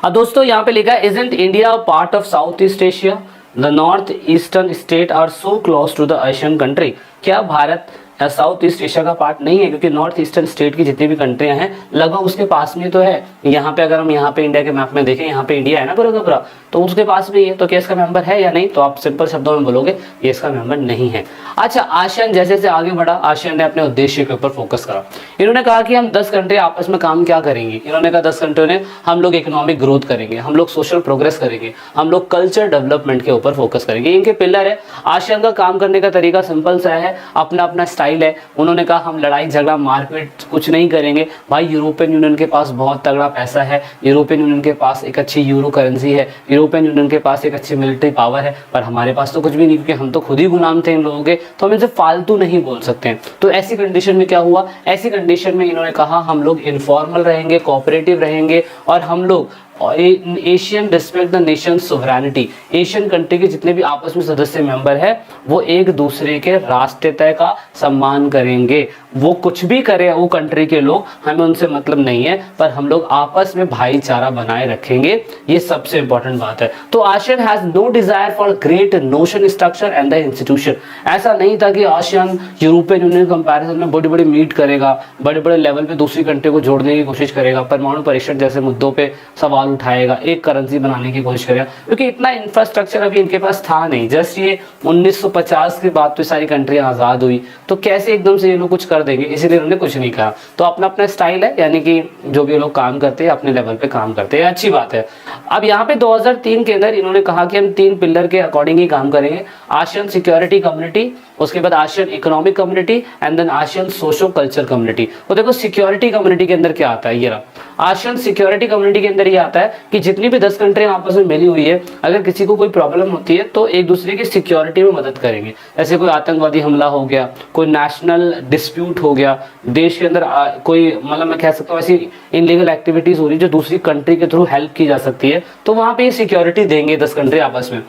अब दोस्तों यहाँ पे लिखा है, isn't India part of south east Asia, the north eastern state are so close to the Asian country. क्या भारत साउथ ईस्ट एशिया का पार्ट नहीं है? क्योंकि नॉर्थ ईस्टर्न स्टेट की जितनी भी कंट्रियां हैं लगभग उसके पास में तो है। यहाँ पे अगर हम यहाँ पे इंडिया के मैप में देखें, यहाँ पे इंडिया है ना पूरा का पूरा, तो उसके पास भी है। तो क्या इसका मेंबर है या नहीं? तो आप सिंपल शब्दों में बोलोगे ये इसका मेंबर नहीं है। अच्छा, आसियान जैसे जैसे आगे बढ़ा, आसियान ने अपने उद्देश्य के ऊपर फोकस करा। इन्होंने कहा कि हम 10 कंट्री आपस में काम क्या करेंगे। इन्होंने कहा 10 कंट्रियों ने, हम लोग इकोनॉमिक ग्रोथ करेंगे, हम लोग सोशल प्रोग्रेस करेंगे, हम लोग कल्चर डेवलपमेंट के ऊपर फोकस करेंगे। इनके पिलर है। आसियान का काम करने का तरीका सिंपल सा है, अपना अपना स्टाइल है। उन्होंने कहा हम लड़ाई झगड़ा मारपीट कुछ नहीं करेंगे। भाई यूरोपियन यूनियन के पास बहुत तगड़ा पैसा है, यूरोपियन यूनियन के पास एक अच्छी यूरो करेंसी है, यूरोपियन यूनियन के पास एक अच्छी मिलिट्री पावर है, पर हमारे पास तो कुछ भी नहीं, क्योंकि हम तो खुद ही गुलाम थे इन लोगों के, तो हम इनसे फालतू नहीं बोल सकते हैं। तो ऐसी कंडीशन में क्या हुआ, ऐसी कंडीशन में इन्होंने कहा हम लोग इनफॉर्मल रहेंगे, कोऑपरेटिव रहेंगे और हम लोग Asian respect the nation sovereignty. Asian country के जितने भी आपस में सदस्य मेंबर है वो एक दूसरे के राष्ट्रीयता का सम्मान करेंगे। वो कुछ भी करे वो कंट्री के लोग, हमें उनसे मतलब नहीं है, पर हम लोग आपस में भाईचारा बनाए रखेंगे। ये सबसे इंपॉर्टेंट बात है। तो ASEAN has no desire for great notion structure and the institution. ऐसा नहीं था कि आसियान यूरोपियन यूनियन कंपैरिजन में बड़ी बड़ी मीट करेगा, बड़े बड़े लेवल पे दूसरी कंट्री को जोड़ने की कोशिश करेगा, परमाणु परीक्षण जैसे मुद्दों पे सवाल सवाल उठाएगा, एक करेंसी बनाने की कोशिश करेगा, क्योंकि इतना इंफ्रास्ट्रक्चर अभी इनके पास था नहीं। जस्ट ये 1950 के बाद तो सारी कंट्री आज़ाद हुई, तो कैसे एकदम से ये लोग कुछ कर देंगे, इसीलिए उन्होंने कुछ नहीं कहा। तो अपना अपना स्टाइल है, यानी कि जो भी लोग काम करते हैं अपने लेवल पे काम करते हैं, अच्छी बात है। अब यहाँ पे 2003 के अंदर इन्होंने कहा कि हम 3 पिलर के अकॉर्डिंग ही काम करेंगे, आसियान सिक्योरिटी कम्युनिटी, उसके बाद ASEAN economic community and then ASEAN socio culture community. तो देखो सिक्योरिटी कम्युनिटी के अंदर क्या आता है, ये रहा आसियान सिक्योरिटी कम्युनिटी के अंदर ये आता है कि जितनी भी 10 कंट्रियां आपस में मिली हुई है, अगर किसी को कोई प्रॉब्लम होती है तो एक दूसरे की सिक्योरिटी में मदद करेंगे। जैसे कोई आतंकवादी हमला हो गया, कोई नेशनल डिस्प्यूट हो गया, देश के अंदर कोई मतलब मैं कह सकता हूँ ऐसी इनलीगल एक्टिविटीज हो रही है जो दूसरी कंट्री के थ्रू हेल्प की जा सकती है, तो वहां पे सिक्योरिटी देंगे 10 कंट्री आपस में।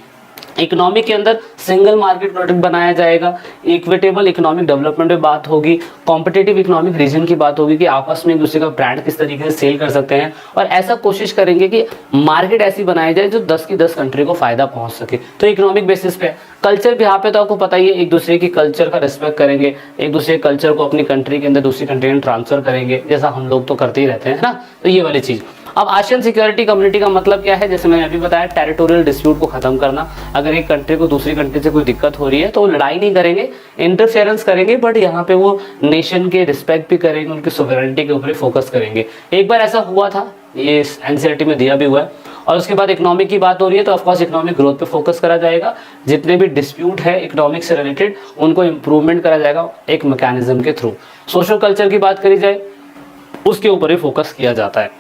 इकोनॉमिक के अंदर सिंगल मार्केट प्रोडक्ट बनाया जाएगा, इक्विटेबल इकोनॉमिक डेवलपमेंट पे बात होगी, कॉम्पिटिटिव इकोनॉमिक रीजन की बात होगी कि आपस में एक दूसरे का ब्रांड किस तरीके से सेल कर सकते हैं, और ऐसा कोशिश करेंगे कि मार्केट ऐसी बनाई जाए जो 10 की 10 कंट्री को फायदा पहुंच सके। तो इकोनॉमिक बेसिस पे कल्चर भी यहाँ पे तो आपको पता ही है, एक दूसरे की कल्चर का रिस्पेक्ट करेंगे, एक दूसरे कल्चर को अपनी कंट्री के अंदर दूसरी कंट्री में ट्रांसफर करेंगे, जैसा हम लोग तो करते ही रहते हैं ना, तो ये वाली चीज। अब आसियान सिक्योरिटी कम्युनिटी का मतलब क्या है, जैसे मैंने अभी बताया, टेरिटोरियल डिस्प्यूट को खत्म करना। अगर एक कंट्री को दूसरी कंट्री से कोई दिक्कत हो रही है तो वो लड़ाई नहीं करेंगे, इंटरफेरेंस करेंगे, बट यहाँ पे वो नेशन के रिस्पेक्ट भी करेंगे, उनकी सोवरेनिटी के ऊपर फोकस करेंगे। एक बार ऐसा हुआ था, ये एनसीईआरटी में दिया भी हुआ है। और उसके बाद इकोनॉमिक की बात हो रही है तो ऑफकोर्स इकोनॉमिक ग्रोथ पे फोकस करा जाएगा, जितने भी डिस्प्यूट है इकोनॉमिक से रिलेटेड उनको इम्प्रूवमेंट करा जाएगा एक मैकेनिज्म के थ्रू। सोशल कल्चर की बात करी जाए उसके ऊपर भी फोकस किया जाता है,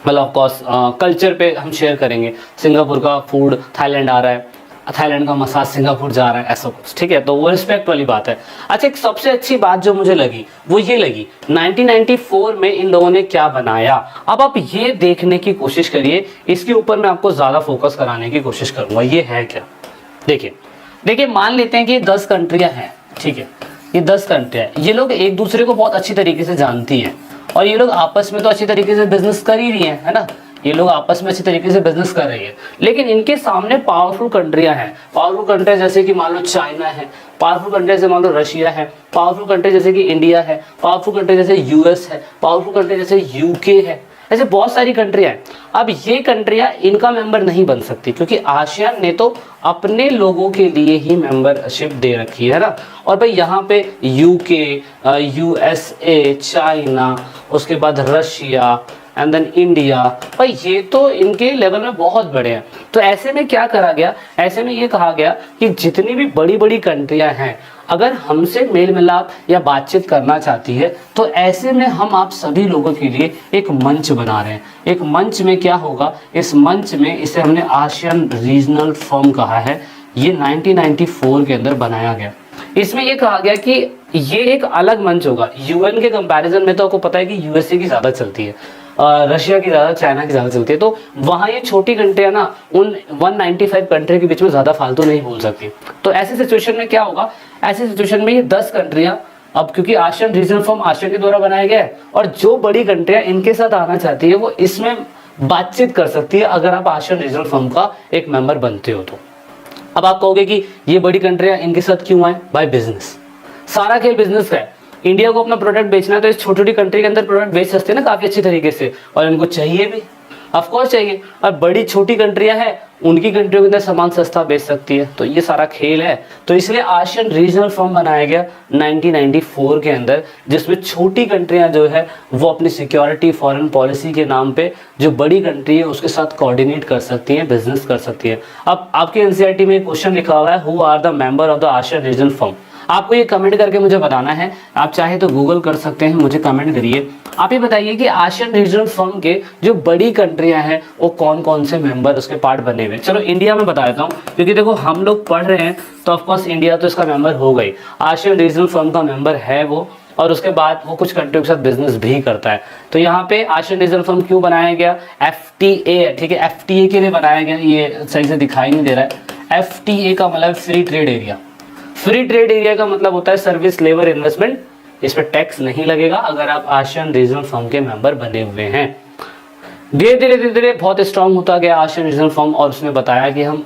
मतलब ऑफकोर्स कल्चर पे हम शेयर करेंगे, सिंगापुर का फूड थाईलैंड आ रहा है, थाईलैंड का मसाज सिंगापुर जा रहा है, ऐसा कुछ, ठीक है, तो वो रिस्पेक्ट वाली बात है। अच्छा, एक सबसे अच्छी बात जो मुझे लगी वो ये लगी, 1994 में इन लोगों ने क्या बनाया। अब आप ये देखने की कोशिश करिए, इसके ऊपर मैं आपको ज्यादा फोकस कराने की कोशिश करूंगा, ये है क्या। देखिए मान लेते हैं कि 10 कंट्रियां हैं, ठीक है, ये 10 कंट्रियां, ये लोग एक दूसरे को बहुत अच्छी तरीके से जानती हैं, और ये लोग आपस में तो अच्छी तरीके से बिजनेस कर ही रही है ना, ये लोग आपस में अच्छी तरीके से बिजनेस कर रही है। लेकिन इनके सामने पावरफुल कंट्रियां हैं, पावरफुल कंट्री जैसे कि मान लो चाइना है, पावरफुल कंट्री जैसे मान लो रशिया है, पावरफुल कंट्री जैसे कि इंडिया है, पावरफुल कंट्री जैसे यूएस है, पावरफुल कंट्री जैसे यूके है, ऐसे बहुत सारी कंट्रियां हैं। अब ये कंट्रियां इनका मेंबर नहीं बन सकती, क्योंकि आसियान ने तो अपने लोगों के लिए ही मेंबरशिप दे रखी है ना। और भाई यहाँ पे यूके, यूएसए, चाइना, उसके बाद रशिया एंड देन इंडिया, भाई ये तो इनके लेवल में बहुत बड़े हैं। तो ऐसे में क्या करा गया, ऐसे में ये कहा गया कि जितनी भी बड़ी बड़ी कंट्रियां हैं, अगर हमसे मेल मिलाप या बातचीत करना चाहती है तो ऐसे में हम आप सभी लोगों के लिए एक मंच बना रहे हैं। एक मंच में क्या होगा, इस मंच में इसे हमने आसियान रीजनल फोरम कहा है, ये 1994 के अंदर बनाया गया। इसमें ये कहा गया कि ये एक अलग मंच होगा। यूएन के कंपैरिजन में तो आपको पता है कि यूएसए की ज्यादा चलती है, रशिया की ज्यादा, चाइना की ज्यादा चलती है, तो वहां ये छोटी कंट्रियां ना उन 195 कंट्री के बीच में ज्यादा फालतू नहीं बोल सकती। तो ऐसी सिचुएशन में क्या होगा, ऐसी सिचुएशन में ये 10 कंट्रियां, अब क्योंकि आसियान रीजनल फोरम आसियान के द्वारा बनाया गया है, और जो बड़ी कंट्रियां इनके साथ आना चाहती है वो इसमें बातचीत कर सकती है अगर आप आसियान रीजनल फोरम का एक मेंबर बनते हो तो। अब आप कहोगे कि ये बड़ी कंट्रियां इनके साथ क्यों आए, बाय बिजनेस, सारा खेल बिजनेस का है। इंडिया को अपना प्रोडक्ट बेचना है तो इस छोटी छोटी कंट्री के अंदर प्रोडक्ट बेच सकते हैं ना काफी अच्छी तरीके से, और इनको चाहिए भी, ऑफ कोर्स चाहिए। और बड़ी छोटी कंट्रियां हैं, उनकी कंट्रियों के अंदर सामान सस्ता बेच सकती है, तो ये सारा खेल है। तो इसलिए आसियान रीजनल फोरम बनाया गया 1994 के अंदर, जिसमें छोटी कंट्रियां जो है वो अपनी सिक्योरिटी फॉरेन पॉलिसी के नाम पे जो बड़ी कंट्री है उसके साथ कोऑर्डिनेट कर सकती है, बिजनेस कर सकती है। अब आपके एनसीईआरटी में एक क्वेश्चन लिखा हुआ है, who are the member of the ASEAN regional forum. आपको ये कमेंट करके मुझे बताना है, आप चाहे तो गूगल कर सकते हैं, मुझे कमेंट करिए। आप ये बताइए कि आसियान रीजनल फोरम के जो बड़ी कंट्रियां हैं वो कौन कौन से मेंबर उसके पार्ट बने हुए। चलो इंडिया में बता देता हूँ, क्योंकि देखो हम लोग पढ़ रहे हैं तो ऑफकोर्स इंडिया तो इसका मेंबर हो गई, आसियान रीजनल फोरम का मेंबर है वो, और उसके बाद वो कुछ कंट्रियों के साथ बिजनेस भी करता है। तो यहाँ पे आसियान रीजनल फोरम क्यों बनाया गया, FTA है, ठीक है, FTA के लिए बनाया गया, ये सही से दिखाई नहीं दे रहा है। FTA का मतलब free trade area. Free trade area का मतलब होता है सर्विस, लेबर, इन्वेस्टमेंट, इस पे टैक्स नहीं लगेगा अगर आप आसियान रीजनल फोरम के मेंबर बने हुए हैं। धीरे धीरे बहुत स्ट्रांग होता गया आसियान रीजनल फोरम, और उसने बताया कि हम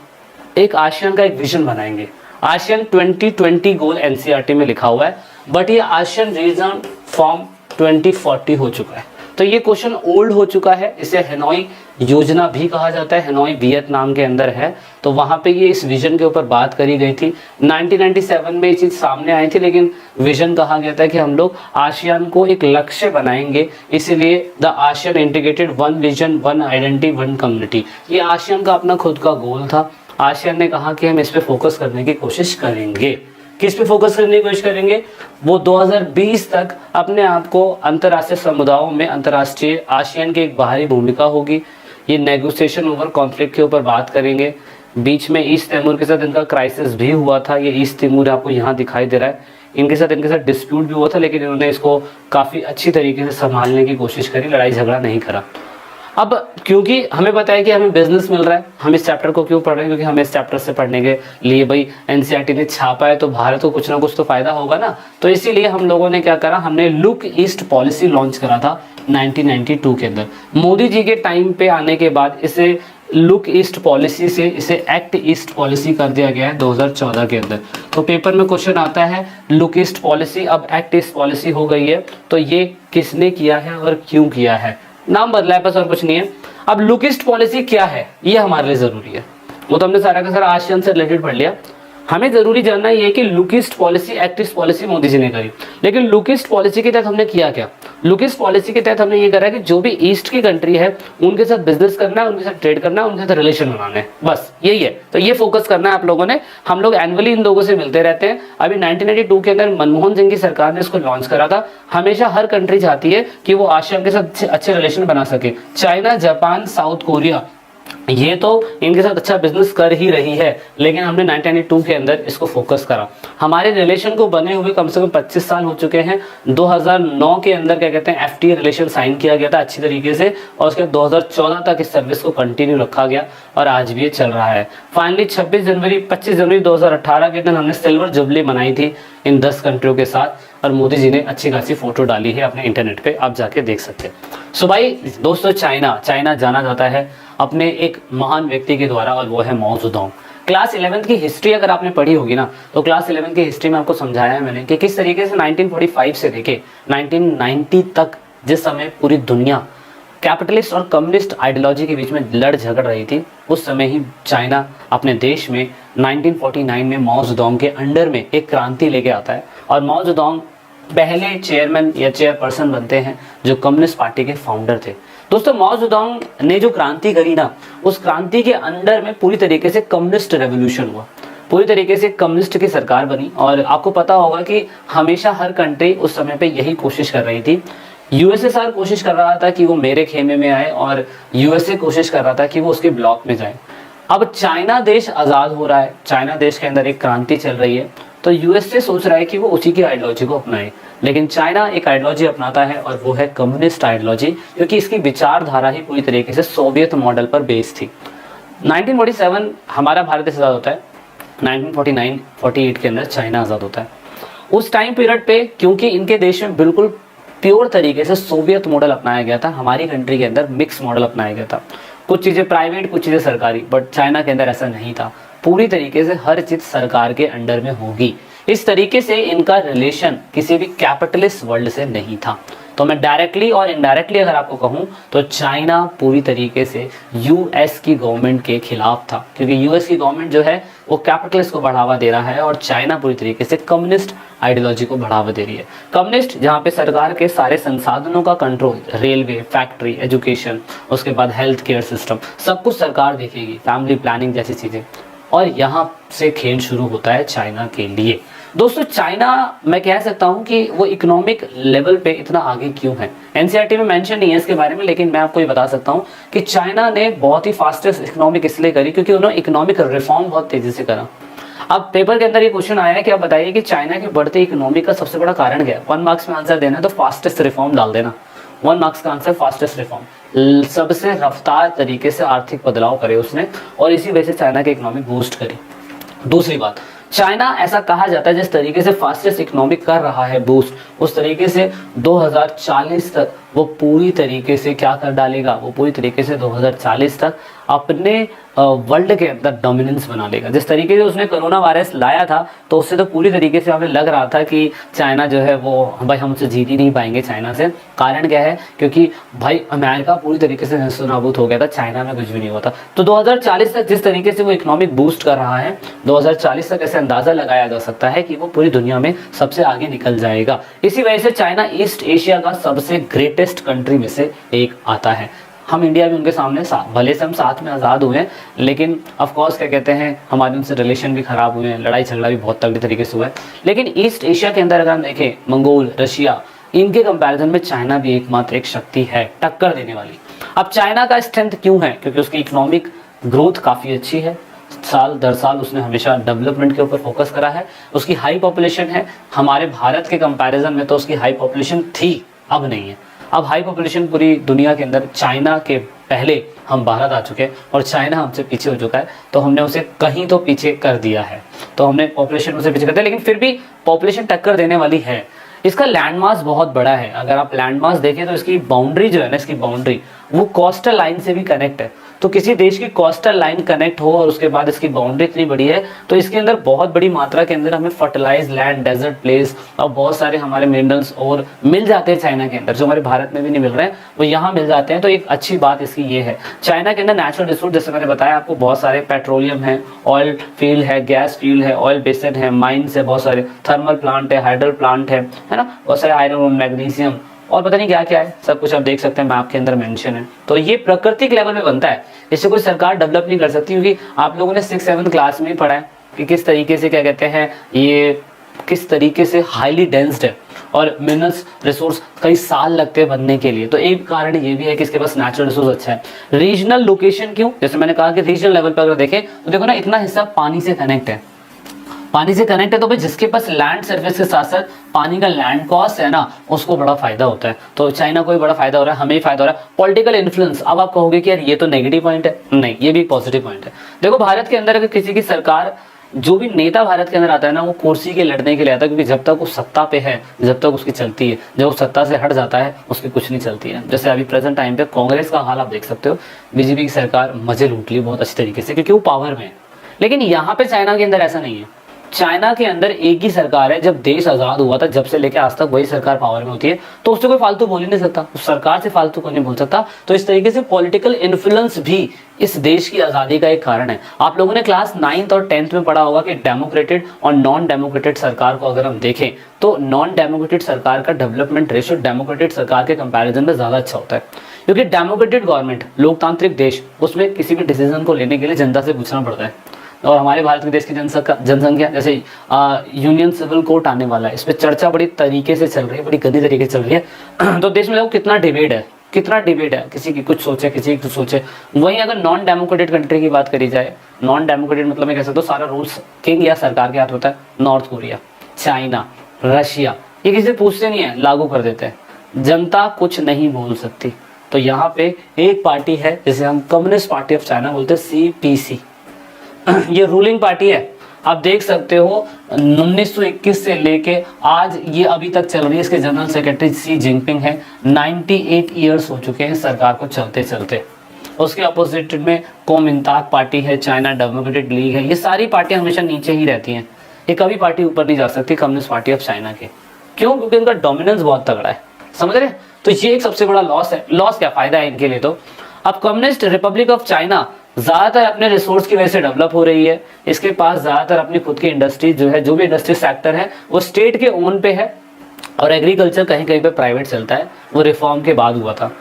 एक आसियान का एक विजन बनाएंगे। आसियान 2020 गोल एनसीईआरटी में लिखा हुआ है, बट ये आसियान रीजनल फोरम 2040 हो चुका है। तो ये क्वेश्चन ओल्ड हो चुका है, इसे हेनोई योजना भी कहा जाता है, हेनोई वियतनाम के अंदर है। तो वहां पे ये इस विजन के ऊपर बात करी गई थी। 1997 में ये चीज सामने आई थी, लेकिन विजन कहा गया था कि हम लोग आसियान को एक लक्ष्य बनाएंगे, इसीलिए the ASEAN integrated one vision one identity one community. ये आसियान का अपना खुद का गोल था। आसियान ने कहा कि हम इस पे फोकस करने की कोशिश करेंगे। किस पे फोकस करने की कोशिश करेंगे? वो 2020 तक अपने आप को अंतर्राष्ट्रीय समुदायों में अंतर्राष्ट्रीय आसियान की एक बाहरी भूमिका होगी। ये नेगोशिएशन ओवर कॉन्फ्लिक्ट के ऊपर बात करेंगे। बीच में ईस्ट तिमोर के साथ इनका क्राइसिस भी हुआ था। ये ईस्ट तिमोर आपको यहाँ दिखाई दे रहा है। इनके साथ डिस्प्यूट भी हुआ था, लेकिन इन्होंने इसको काफ़ी अच्छी तरीके से संभालने की कोशिश करी, लड़ाई झगड़ा नहीं करा। अब क्योंकि हमें पता है कि हमें बिजनेस मिल रहा है, हम इस चैप्टर को क्यों पढ़ रहे हैं? क्योंकि हमें इस चैप्टर से पढ़ने के लिए भाई एनसीईआरटी ने छापा है, तो भारत को कुछ ना कुछ तो फायदा होगा ना। तो इसीलिए हम लोगों ने क्या करा, हमने लुक ईस्ट पॉलिसी लॉन्च करा था 1992 के अंदर। मोदी जी के टाइम पे आने के बाद इसे लुक ईस्ट पॉलिसी से इसे एक्ट ईस्ट पॉलिसी कर दिया गया है 2014 के अंदर। तो पेपर में क्वेश्चन आता है लुक ईस्ट पॉलिसी अब एक्ट ईस्ट पॉलिसी हो गई है, तो ये किसने किया है और क्यों किया है? नाम बदला है बस, और कुछ नहीं है। अब लुक ईस्ट पॉलिसी क्या है, ये हमारे लिए जरूरी है। वो तो हमने सारा का सारा आसियान से रिलेटेड पढ़ लिया। हमें जरूरी जानना ये है कि Look East Policy Act East Policy Modi ji ने करी, लेकिन लुक ईस्ट पॉलिसी के तहत हमने किया क्या? लुक ईस्ट पॉलिसी के तहत हमने ये करा कि जो भी ईस्ट की कंट्री है उनके साथ बिजनेस करना है, उनके साथ ट्रेड करना है, उनके साथ रिलेशन बनाना है, बस यही है। तो ये फोकस करना है आप लोगों ने। हम लोग एनुअली इन लोगों से मिलते रहते हैं। अभी 1992 के अंदर मनमोहन सिंह की सरकार ने इसको लॉन्च करा था। हमेशा हर कंट्री चाहती है कि वो आसियान के साथ अच्छे रिलेशन बना सके। चाइना, जापान, साउथ कोरिया, ये तो इनके साथ अच्छा बिजनेस कर ही रही है, लेकिन हमने 1992 के अंदर इसको फोकस करा। हमारे रिलेशन को बने हुए कम से कम 25 साल हो चुके हैं। 2009 के अंदर क्या कहते हैं एफटीए रिलेशन साइन किया गया था अच्छी तरीके से, और उसके 2014 तक इस सर्विस को कंटिन्यू रखा गया और आज भी ये चल रहा है। फाइनली 25 जनवरी 2018 के दिन हमने सिल्वर जुबली मनाई थी इन 10 कंट्रियों के साथ, और मोदी जी ने अच्छी खासी फोटो डाली है अपने इंटरनेट पे, आप जाके देख सकते हैं। सो भाई दोस्तों, चाइना जाना जाता है अपने एक महान व्यक्ति के द्वारा, और वो है माओ ज़ेडुंग। क्लास 11th की हिस्ट्री अगर आपने पढ़ी होगी ना, तो क्लास 11th की हिस्ट्री में आपको समझाया है मैंने कि किस तरीके से 1945 से लेके 1990 तक, जिस समय पूरी दुनिया कैपिटलिस्ट और कम्युनिस्ट आइडियोलॉजी के बीच में लड़ झगड़ रही थी, उस समय ही चाइना अपने देश में 1949 में माओ ज़ेडुंग के अंडर में एक क्रांति लेके आता है, और माओ ज़ेडुंग पहले चेयरमैन या चेयरपर्सन बनते हैं जो कम्युनिस्ट पार्टी के फाउंडर थे। दोस्तों, माओ ज़ेडुंग ने जो क्रांति करी ना, उस क्रांति के अंडर में पूरी तरीके से कम्युनिस्ट रेवोल्यूशन हुआ, पूरी तरीके से कम्युनिस्ट की सरकार बनी। और आपको पता होगा कि हमेशा हर कंट्री उस समय पे यही कोशिश कर रही थी। यूएसएसआर कोशिश कर रहा था कि वो मेरे खेमे में आए, और यूएसए कोशिश कर रहा था कि वो उसके ब्लॉक में जाए। अब चाइना देश आज़ाद हो रहा है, चाइना देश के अंदर एक क्रांति चल रही है, तो यूएसए सोच रहा है कि वो उसी की आइडियोलॉजी को अपनाए, लेकिन चाइना एक आइडियोलॉजी अपनाता है, और वो है कम्युनिस्ट आइडियोलॉजी, क्योंकि इसकी विचारधारा ही पूरी तरीके से सोवियत मॉडल पर बेस्ड थी। 1947 हमारा भारत देश आज़ाद होता है, 1949-48 के अंदर चाइना आज़ाद होता है। उस टाइम पीरियड पे क्योंकि इनके देश में बिल्कुल प्योर तरीके से सोवियत मॉडल अपनाया गया था, हमारी कंट्री के अंदर मिक्स मॉडल अपनाया गया था। कुछ चीज़ें प्राइवेट, कुछ चीज़ें सरकारी, बट चाइना के अंदर ऐसा नहीं था। पूरी तरीके से हर चीज़ सरकार के अंडर में होगी। इस तरीके से इनका रिलेशन किसी भी कैपिटलिस्ट वर्ल्ड से नहीं था। तो मैं डायरेक्टली और इनडायरेक्टली अगर आपको कहूं तो चाइना पूरी तरीके से यूएस की गवर्नमेंट के खिलाफ था, क्योंकि यूएस की गवर्नमेंट जो है वो कैपिटलिस्ट को बढ़ावा दे रहा है, और चाइना पूरी तरीके से कम्युनिस्ट आइडियोलॉजी को बढ़ावा दे रही है। कम्युनिस्ट जहाँ पे सरकार के सारे संसाधनों का कंट्रोल, रेलवे, फैक्ट्री, एजुकेशन, उसके बाद हेल्थ केयर सिस्टम, सब कुछ सरकार देखेगी, फैमिली प्लानिंग जैसी चीज़ें, और यहाँ से खेल शुरू होता है चाइना के लिए। दोस्तों, चाइना मैं कह सकता हूँ कि वो इकोनॉमिक लेवल पे इतना आगे क्यों है, एनसीईआरटी में मेंशन नहीं है इसके बारे में, लेकिन मैं आपको ये बता सकता हूँ कि चाइना ने बहुत ही फास्टेस्ट इकोनॉमिक इसलिए करी क्योंकि उन्होंने इकोनॉमिक रिफॉर्म बहुत तेजी से करा। अब पेपर के अंदर ये क्वेश्चन आया है कि आप बताइए कि चाइना की बढ़ती इकोनॉमी का सबसे बड़ा कारण क्या है? 1 मार्क्स में आंसर देना है तो फास्टेस्ट रिफॉर्म डाल देना। 1 मार्क्स का आंसर फास्टेस्ट रिफॉर्म, सबसे रफ्तार तरीके से आर्थिक बदलाव करे उसने, और इसी वजह से चाइना की इकोनॉमी बूस्ट करी। दूसरी बात, चाइना ऐसा कहा जाता है जिस तरीके से फास्टेस्ट इकोनॉमिक कर रहा है बूस्ट, उस तरीके से 2040 तक वो पूरी तरीके से क्या कर डालेगा, वो पूरी तरीके से 2040 तक अपने वर्ल्ड के अंदर डोमिनेंस बना लेगा। जिस तरीके से उसने कोरोना वायरस लाया था तो उससे तो पूरी तरीके से हमें लग रहा था कि चाइना जो है वो भाई हमसे जीत ही नहीं पाएंगे चाइना से। कारण क्या है, क्योंकि भाई अमेरिका पूरी तरीके से नेस्तनाबूद हो गया था, चाइना में कुछ भी नहीं होता। तो 2040 तक जिस तरीके से वो इकोनॉमिक बूस्ट कर रहा है, 2040 तक ऐसे अंदाजा लगाया जा सकता है कि वो पूरी दुनिया में सबसे आगे निकल जाएगा। इसी वजह से चाइना ईस्ट एशिया का सबसे ग्रेटेस्ट कंट्री में से एक आता है। हम इंडिया भी उनके सामने भले से हम साथ में आज़ाद हुए हैं, लेकिन ऑफ कोर्स क्या कहते हैं हमारे उनसे रिलेशन भी ख़राब हुए हैं, लड़ाई झगड़ा भी बहुत तगड़ी तरीके से हुआ है। लेकिन ईस्ट एशिया के अंदर अगर हम देखें, मंगोल, रशिया, इनके कंपैरिजन में चाइना भी एकमात्र एक शक्ति है टक्कर देने वाली। अब चाइना का स्ट्रेंथ क्यों है, क्योंकि उसकी इकोनॉमिक ग्रोथ काफ़ी अच्छी है, साल दर साल उसने हमेशा डेवलपमेंट के ऊपर फोकस करा है। उसकी हाई पॉपुलेशन है, हमारे भारत के कंपैरिजन में तो उसकी हाई पॉपुलेशन थी, अब नहीं है। अब हाई पॉपुलेशन पूरी दुनिया के अंदर, चाइना के पहले हम भारत आ चुके हैं और चाइना हमसे पीछे हो चुका है, तो हमने उसे कहीं तो पीछे कर दिया है। तो हमने पॉपुलेशन उसे पीछे कर दिया, लेकिन फिर भी पॉपुलेशन टक्कर देने वाली है। इसका लैंड मास बहुत बड़ा है। अगर आप लैंड मास देखें तो इसकी बाउंड्री जो है ना, इसकी बाउंड्री वो कोस्टल लाइन से भी कनेक्ट है। तो किसी देश की कोस्टल लाइन कनेक्ट हो और उसके बाद इसकी बाउंड्री इतनी बड़ी है, तो इसके अंदर बहुत बड़ी मात्रा के अंदर हमें फर्टिलाइज लैंड, डेजर्ट प्लेस और बहुत सारे हमारे मिनरल्स और मिल जाते हैं चाइना के अंदर, जो हमारे भारत में भी नहीं मिल रहे हैं, वो यहाँ मिल जाते हैं। तो एक अच्छी बात इसकी ये है, चाइना के अंदर नेचुरल रिसोर्स जैसे मैंने बताया आपको, बहुत सारे पेट्रोलियम है, ऑयल फील्ड है, गैस फील्ड है, ऑयल बेसिन है, माइंस है, बहुत सारे थर्मल प्लांट है, हाइड्रल प्लांट है ना, बहुत सारे आयरन, मैग्नीशियम और पता नहीं क्या क्या है, सब कुछ आप देख सकते हैं मैप के अंदर मेंशन है। तो ये प्राकृतिक लेवल पे बनता है, इससे कोई सरकार डेवलप नहीं कर सकती। क्योंकि आप लोगों ने 6-7 क्लास में ही पढ़ा है कि किस तरीके से क्या कहते हैं ये किस तरीके से हाईली डेंस्ड है और मिनरल्स रिसोर्स कई साल लगते हैं बनने के लिए। तो एक कारण ये भी है कि इसके पास नेचुरल रिसोर्स अच्छा है। रीजनल लोकेशन क्यों, जैसे मैंने कहा कि रीजनल लेवल पर अगर देखें तो देखो ना, इतना हिस्सा पानी से कनेक्ट है, पानी से कनेक्ट है, तो भाई जिसके पास लैंड सर्फेस के साथ साथ पानी का लैंड कॉस्ट है ना, उसको बड़ा फायदा होता है। तो चाइना को भी बड़ा फायदा हो रहा है, हमें भी फायदा हो रहा है। पॉलिटिकल इन्फ्लुएंस, अब आप कहोगे कि यार ये तो नेगेटिव पॉइंट है, नहीं, ये भी पॉजिटिव पॉइंट है। देखो भारत के अंदर अगर किसी की सरकार, जो भी नेता भारत के अंदर आता है ना, वो कुर्सी के लड़ने के लिए आता है, क्योंकि जब तक वो सत्ता पे है, जब तक उसकी चलती है, जब वो सत्ता से हट जाता है उसकी कुछ नहीं चलती है। जैसे अभी प्रेजेंट टाइम पे कांग्रेस का हाल आप देख सकते हो, बीजेपी की सरकार मजे लूट ली बहुत अच्छी तरीके से, क्योंकि वो पावर में है। लेकिन यहाँ पे चाइना के अंदर ऐसा नहीं है। चाइना के अंदर एक ही सरकार है, जब देश आजाद हुआ था जब से लेकर आज तक वही सरकार पावर में होती है, तो उससे कोई फालतू बोल ही नहीं सकता, उस सरकार से फालतू कोई नहीं बोल सकता। तो इस तरीके से पॉलिटिकल इन्फ्लुएंस भी इस देश की आज़ादी का एक कारण है। आप लोगों ने क्लास 9th और 10th में पढ़ा होगा कि डेमोक्रेटेड और नॉन डेमोक्रेटेड सरकार को अगर हम देखें तो नॉन डेमोक्रेटेड सरकार का डेवलपमेंट रेशियो डेमोक्रेटेड सरकार के कंपैरिजन में ज़्यादा अच्छा होता है। क्योंकि डेमोक्रेटेड गवर्नमेंट, लोकतांत्रिक देश, उसमें किसी भी डिसीजन को लेने के लिए जनता से पूछना पड़ता है। और हमारे भारत के देश की जनसंख्या जैसे यूनियन सिविल कोर्ट आने वाला है, इस पर चर्चा बड़ी तरीके से चल रही है, बड़ी गंदी तरीके से चल रही है। तो देश में देखो कितना डिबेट है, कितना डिबेट है, किसी की कुछ सोचे, किसी की कुछ सोचे। वहीं अगर नॉन डेमोक्रेटेड कंट्री की बात करी जाए, नॉन डेमोक्रेटेड मतलब मैं कह सकता हूँ सारा रूल्स किंग या सरकार के हाथ होता है। नॉर्थ कोरिया, चाइना, रशिया, ये किसी से पूछते नहीं है, लागू कर देते हैं, जनता कुछ नहीं बोल सकती। तो यहाँ पे एक पार्टी है जिसे हम कम्युनिस्ट पार्टी ऑफ चाइना बोलते हैं, CPC, ये रूलिंग पार्टी है। आप देख सकते हो 1921 से लेके आज ये अभी तक चल रही है। इसके जनरल सेक्रेटरी शी जिनपिंग है, 98 ईयर्स हो चुके हैं सरकार को चलते चलते। उसके अपोजिट में कोमिंताक पार्टी है, चाइना डेमोक्रेटिक लीग है, ये सारी पार्टियां हमेशा नीचे ही रहती हैं। ये कभी पार्टी ऊपर नहीं जा सकती कम्युनिस्ट पार्टी ऑफ चाइना के। क्यों? क्योंकि इनका डोमिनेंस बहुत तगड़ा है, समझ रहे? तो ये एक सबसे बड़ा लॉस है। लॉस क्या, फायदा है इनके लिए। तो अब कम्युनिस्ट रिपब्लिक ऑफ चाइना ज़्यादातर अपने रिसोर्स की वजह से डेवलप हो रही है। इसके पास ज़्यादातर अपनी खुद की इंडस्ट्री जो है, जो भी इंडस्ट्री सेक्टर है वो स्टेट के ओन पे है, और एग्रीकल्चर कहीं कहीं पे प्राइवेट चलता है। वो रिफॉर्म के बाद हुआ था।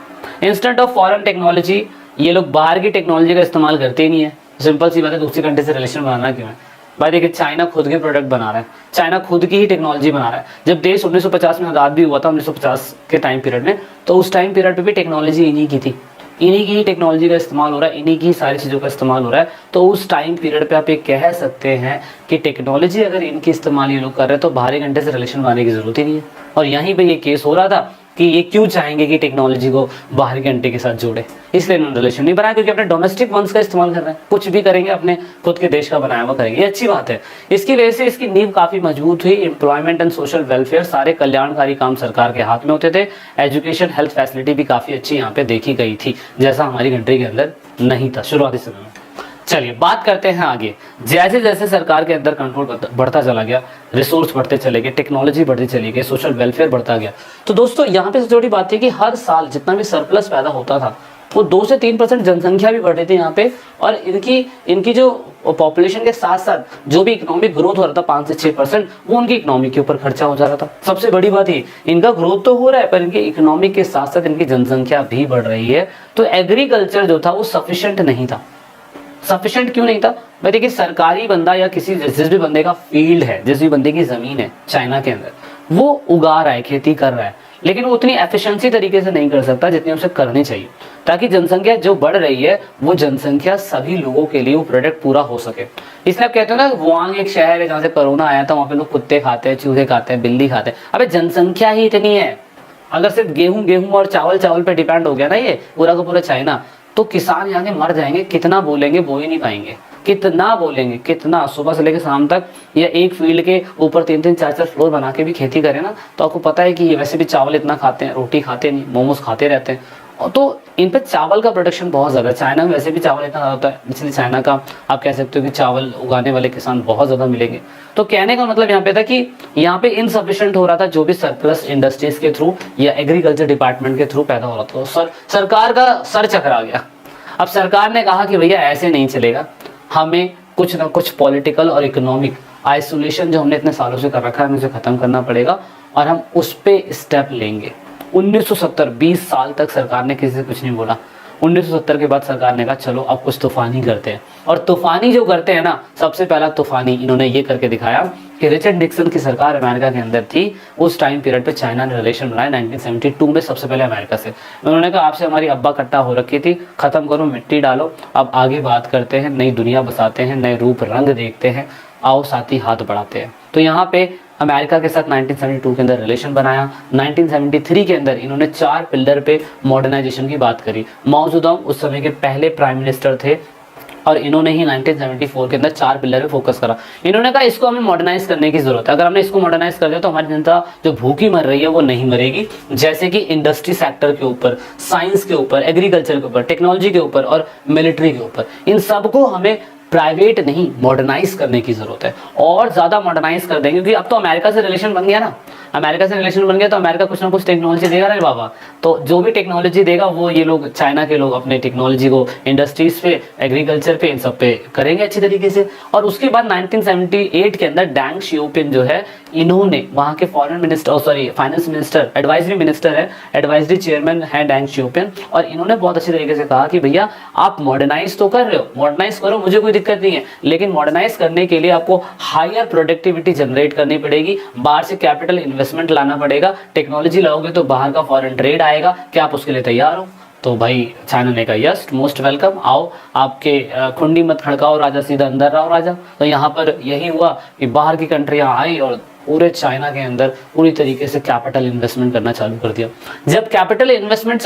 इंस्टेंट ऑफ फॉरेन टेक्नोलॉजी, ये लोग बाहर की टेक्नोलॉजी का इस्तेमाल करते ही नहीं है। सिंपल सी बात है, दूसरी कंट्री से रिलेशन बनाना क्यों है भाई? देखिए, चाइना खुद के प्रोडक्ट बना रहा है, चाइना खुद की ही टेक्नोलॉजी बना रहा है। जब देश 1950 में आज़ाद भी हुआ था, 1950 के टाइम पीरियड में, तो उस टाइम पीरियड पे भी टेक्नोलॉजी इन्हीं की थी, इन्हीं की ही टेक्नोलॉजी का इस्तेमाल हो रहा है, इन्हीं की सारी चीज़ों का इस्तेमाल हो रहा है। तो उस टाइम पीरियड पे आप ये कह सकते हैं कि टेक्नोलॉजी अगर इनकी इस्तेमाल ये लोग कर रहे हैं तो बाहरी कंट्री से रिलेशन बनाने की जरूरत ही नहीं है। और यहीं पे ये केस हो रहा था कि ये क्यों चाहेंगे कि टेक्नोलॉजी को बाहरी कंट्री के साथ जोड़े, इसलिए इन्होंने रिलेशन नहीं बनाया, क्योंकि अपने डोमेस्टिक वंस का इस्तेमाल कर रहे हैं। कुछ भी करेंगे अपने खुद के देश का बनाया हुआ करेंगे, ये अच्छी बात है। इसकी वजह से इसकी नींव काफ़ी मजबूत हुई। एम्प्लॉयमेंट एंड सोशल वेलफेयर, सारे कल्याणकारी काम सरकार के हाथ में होते थे। एजुकेशन, हेल्थ फैसिलिटी भी काफ़ी अच्छी यहाँ पे देखी गई थी, जैसा हमारी कंट्री के अंदर नहीं था शुरुआती समय में। चलिए बात करते हैं आगे। जैसे जैसे सरकार के अंदर कंट्रोल बढ़ता चला गया, रिसोर्स बढ़ते चले गए, टेक्नोलॉजी बढ़ती चली गई, सोशल वेलफेयर बढ़ता गया, तो दोस्तों यहाँ पे सबसे बड़ी बात है कि हर साल जितना भी सरप्लस पैदा होता था वो 2 से 3% जनसंख्या भी बढ़ रही थी यहाँ पे, और इनकी जो पॉपुलेशन के साथ साथ जो भी इकोनॉमिक ग्रोथ हो रहा था 5 से 6%, वो उनकी इकोनॉमी के ऊपर खर्चा हो जा रहा था। सबसे बड़ी बात ये, इनका ग्रोथ तो हो रहा है पर इनकी इकोनॉमी के साथ साथ इनकी जनसंख्या भी बढ़ रही है। तो एग्रीकल्चर जो था वो सफिशिएंट नहीं था। सफिशिएंट क्यों नहीं था भाई? देखिए, सरकारी बंदा या जिस भी बंदे का फील्ड है, जिस भी बंदे की जमीन है चाइना के अंदर, वो उगा रहा है, खेती कर रहा है, लेकिन वो उतनी एफिशिएंसी तरीके से नहीं कर सकता जितनी उसे करनी चाहिए, ताकि जनसंख्या जो बढ़ रही है वो जनसंख्या सभी लोगों के लिए वो प्रोडक्ट पूरा हो सके। इसलिए आप कहते हो ना, वुहान एक शहर है जहाँ से कोरोना आया था, वहाँ पे लोग कुत्ते खाते हैं, चूहे खाते हैं, बिल्ली खाते हैं। अबे जनसंख्या ही इतनी है, अगर सिर्फ गेहूं और चावल पे डिपेंड हो गया ना ये पूरा का पूरा चाइना, तो किसान यहाँ के मर जाएंगे। कितना बोलेंगे, बो ही नहीं पाएंगे। कितना बोलेंगे, कितना सुबह से लेकर शाम तक, या एक फील्ड के ऊपर 3-3 4-4 फ्लोर बना के भी खेती करें ना, तो आपको पता है कि ये वैसे भी चावल इतना खाते हैं, रोटी खाते नहीं, मोमोज खाते रहते हैं, और तो इन पे चावल का प्रोडक्शन बहुत ज़्यादा है। चाइना में वैसे भी चावल इतना ज़्यादा होता है, इसलिए चाइना का आप कह सकते हो कि चावल उगाने वाले किसान बहुत ज़्यादा मिलेंगे। तो कहने का मतलब यहाँ पे था कि यहाँ पे इनसफिशिएंट हो रहा था जो भी सरप्लस इंडस्ट्रीज के थ्रू या एग्रीकल्चर डिपार्टमेंट के थ्रू पैदा हो रहा था। तो सरकार का सर चकरा गया। अब सरकार ने कहा कि भैया ऐसे नहीं चलेगा, हमें कुछ ना कुछ पॉलिटिकल और इकोनॉमिक आइसोलेशन जो हमने इतने सालों से कर रखा है, हमें उसे खत्म करना पड़ेगा और हम उस पे स्टेप लेंगे। 1970 20 साल तक सरकार ने किसी से कुछ नहीं बोला। 1970 के बाद सरकार ने कहा चलो अब कुछ तूफानी करते हैं, और तूफानी जो करते हैं ना, सबसे पहला तूफानी इन्होंने ये करके दिखाया कि रिचर्ड निक्सन की सरकार अमेरिका के अंदर थी, उस टाइम पीरियड पे चाइना ने रिलेशन बनाया 1972 में सबसे पहले अमेरिका से। उन्होंने कहा आपसे हमारी अब्बा कट्टा हो रखी थी, खत्म करो, मिट्टी डालो, अब आगे बात करते हैं, नई दुनिया बसाते हैं, नए रूप रंग देखते हैं, आओ साथी हाथ बढ़ाते हैं। तो यहाँ पे अमेरिका के साथ 1972 के अंदर रिलेशन बनाया। 1973 के अंदर इन्होंने 4 पिलर पे मॉडर्नाइजेशन की बात करी। माओ जेडुंग उस समय के पहले प्राइम मिनिस्टर थे, और इन्होंने ही 1974 के अंदर 4 पिलर पे फोकस करा। इन्होंने कहा इसको हमें मॉडर्नाइज करने की जरूरत है, अगर हमने इसको मॉडर्नाइज कर दिया तो हमारी जनता जो भूखी मर रही है वो नहीं मरेगी। जैसे कि इंडस्ट्री सेक्टर के ऊपर, साइंस के ऊपर, एग्रीकल्चर के ऊपर, टेक्नोलॉजी के ऊपर और मिलिट्री के ऊपर, इन सबको हमें प्राइवेट नहीं मॉडर्नाइज करने की जरूरत है, और ज्यादा मॉडर्नाइज कर देंगे, क्योंकि अब तो अमेरिका से रिलेशन बन गया ना, अमेरिका से रिलेशन बन गया तो अमेरिका कुछ ना कुछ टेक्नोलॉजी देगा रे बाबा। तो जो भी टेक्नोलॉजी देगा वो ये लोग, चाइना के लोग, अपने टेक्नोलॉजी को इंडस्ट्रीज पे, एग्रीकल्चर पे, इन सब पे करेंगे अच्छी तरीके से। और उसके बाद 1978 के अंदर डैंग शियोपिंग जो है, इन्होंने वहाँ के foreign minister, finance minister, advisory minister है, एडवाइजरी चेयरमैन है डैंग शियोपिंग, और इन्होंने बहुत अच्छी तरीके से कहा कि भैया आप मॉडर्नाइज तो कर रहे हो, मॉडर्नाइज करो, मुझे कोई दिक्कत नहीं है, लेकिन मॉडर्नाइज करने के लिए आपको हायर प्रोडक्टिविटी जनरेट करनी पड़ेगी, बाहर से कैपिटल इन्वेस्टमेंट लाना पड़ेगा, टेक्नोलॉजी लाओगे तो बाहर का फॉरेन ट्रेड आएगा, क्या आप उसके लिए तैयार हो? तो भाई चाइना ने कहा यस, मोस्ट वेलकम, आओ, आपके खुंडी मत खड़काओ राजा, सीधा अंदर रहो राजा। तो यहाँ पर यही हुआ कि बाहर की कंट्रियाँ आई और पूरे चाइना के अंदर पूरी तरीके से कैपिटल इन्वेस्टमेंट करना चालू कर दिया। जब कैपिटल इन्वेस्टमेंट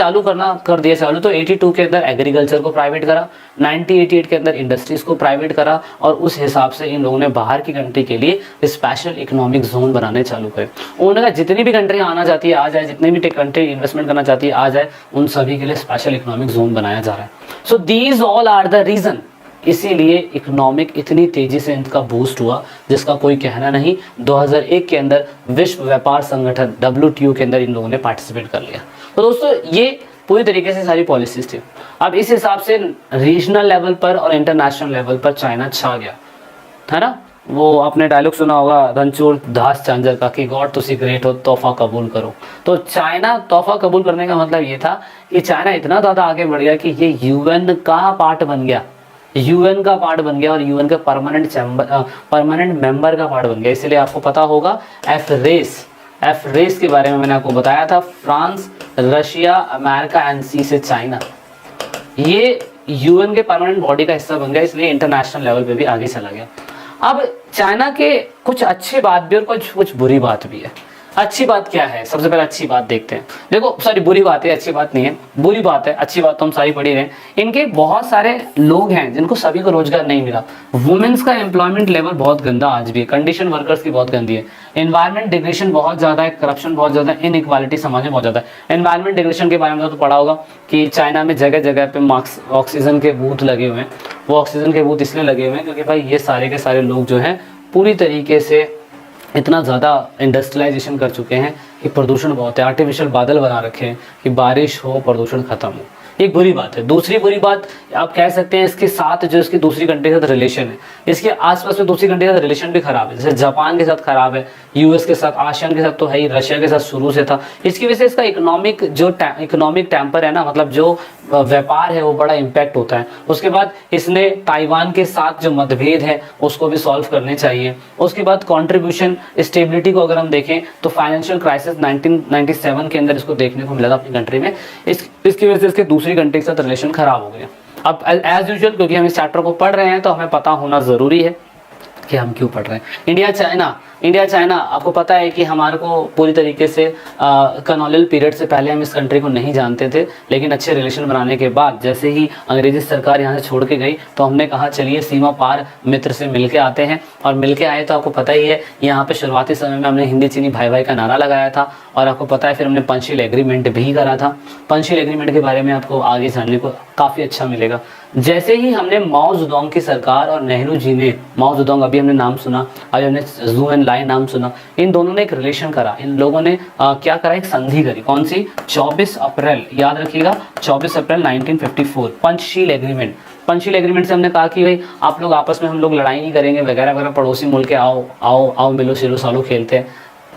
कर दिया चालू, तो 82 के अंदर एग्रीकल्चर को प्राइवेट करा, 1988 के अंदर इंडस्ट्रीज को प्राइवेट करा, और उस हिसाब से इन लोगों ने बाहर की कंट्री के लिए स्पेशल इकोनॉमिक जोन बनाने चालू करे। उन्होंने कहा जितनी भी कंट्री आना चाहती है आ जाए, जितनी भी कंट्री इन्वेस्टमेंट करना चाहती है आ जाए, उन सभी के लिए स्पेशल इकोनॉमिक जोन बनाया जा रहा है। So these all are the reason, इसीलिए इकोनॉमिक इतनी तेजी से इनका बूस्ट हुआ जिसका कोई कहना नहीं। 2001 के अंदर विश्व व्यापार संगठन WTO के अंदर इन लोगों ने पार्टिसिपेट कर लिया। तो दोस्तों ये पूरी तरीके से सारी पॉलिसीज थी। अब इस हिसाब से रीजनल लेवल पर और इंटरनेशनल लेवल पर चाइना छा गया, है ना। वो आपने डायलॉग सुना होगा रणछोड़ दास चांजर का कि गॉड तुसी ग्रेट हो, तोहफा कबूल करो। तो चाइना तोहफा कबूल करने का मतलब ये था कि चाइना इतना ज़्यादा आगे बढ़ गया कि ये UN का पार्ट बन गया, UN का पार्ट बन गया, और UN का परमानेंट मेंबर का पार्ट बन गया। इसलिए आपको पता होगा एफ रेस के बारे में मैंने आपको बताया था, फ्रांस, रशिया, अमेरिका एंड सी से चाइना, ये UN के परमानेंट बॉडी का हिस्सा बन गया, इसलिए इंटरनेशनल लेवल पे भी आगे चला गया। अब चाइना के कुछ अच्छी बात भी और कुछ बुरी बात भी है। अच्छी बात क्या है, सबसे पहले अच्छी बात देखते हैं। देखो सॉरी, बुरी बात है, अच्छी बात नहीं है, बुरी बात है। अच्छी बात तो हम सारी पढ़ी रहे हैं। इनके बहुत सारे लोग हैं जिनको सभी को रोजगार नहीं मिला। वुमेन्स का एम्प्लॉयमेंट लेवल बहुत गंदा आज भी है, कंडीशन वर्कर्स की बहुत गंदी है। एनवायरमेंट डिग्रेडेशन बहुत ज्यादा है, करप्शन बहुत ज्यादा है, इनइक्वालिटी समाज में बहुत ज्यादा है। एनवायरमेंट डिग्रेडेशन के बारे में तो पढ़ा होगा कि चाइना में जगह जगह पे ऑक्सीजन के बूथ लगे हुए हैं। वो ऑक्सीजन के बूथ इसलिए लगे हुए हैं क्योंकि भाई ये सारे के सारे लोग जो हैं पूरी तरीके से इतना ज़्यादा इंडस्ट्रियलाइजेशन कर चुके हैं कि प्रदूषण बहुत है। आर्टिफिशियल बादल बना रखे हैं कि बारिश हो, प्रदूषण खत्म हो। एक बुरी बात है। दूसरी बुरी बात आप कह सकते हैं, इसके साथ जो इसकी दूसरी कंट्री के साथ रिलेशन है, इसके आसपास में दूसरी कंट्री के साथ रिलेशन भी खराब है। जैसे जापान के साथ खराब है, यूएस के साथ, आसियान के साथ तो है ही, रशिया के साथ शुरू से था। इसकी वजह से इसका इकोनॉमिक टेम्पर है ना, मतलब जो व्यापार है वो बड़ा इम्पैक्ट होता है। उसके बाद इसने ताइवान के साथ जो मतभेद है उसको भी सॉल्व करने चाहिए। उसके बाद कंट्रीब्यूशन स्टेबिलिटी को अगर हम देखें तो फाइनेंशियल क्राइसिस 1997 के अंदर इसको देखने को मिला था अपनी कंट्री में। इसकी वजह से इसके दूसरी कंट्री के साथ रिलेशन खराब हो गया। अब एज यूजुअल क्योंकि हम इस चैप्टर को पढ़ रहे हैं तो हमें पता होना जरूरी है कि हम क्यों पढ़ रहे हैं। इंडिया चाइना आपको पता है कि हमारे को पूरी तरीके से कॉलोनियल पीरियड से पहले हम इस कंट्री को नहीं जानते थे, लेकिन अच्छे रिलेशन बनाने के बाद जैसे ही अंग्रेजी सरकार यहाँ से छोड़ के गई तो हमने कहा चलिए सीमा पार मित्र से मिल के आते हैं। और मिल के आए तो आपको पता ही है, यहाँ पे शुरुआती समय में हमने हिंदी चीनी भाई भाई का नारा लगाया था। और आपको पता है फिर हमने पंचशील एग्रीमेंट भी करा था। पंचशील एग्रीमेंट के बारे में आपको आगे जानने को काफ़ी अच्छा मिलेगा। जैसे ही हमने माओ जेडोंग की सरकार और नेहरू जी ने, माओ जेडोंग अभी हमने नाम सुना, अभी हमने जू एन लाई नाम सुना, इन दोनों ने एक रिलेशन करा। इन लोगों ने क्या करा, एक संधि करी। कौन सी? 24 अप्रैल, याद रखिएगा 24 अप्रैल 1954, पंचशील एग्रीमेंट। पंचशील एग्रीमेंट से हमने कहा कि भाई आप लोग आपस में, हम लोग लड़ाई नहीं करेंगे वगैरह वगैरह, पड़ोसी मुल्क के आओ आओ आओ मिलो सिलो सालो खेलते हैं,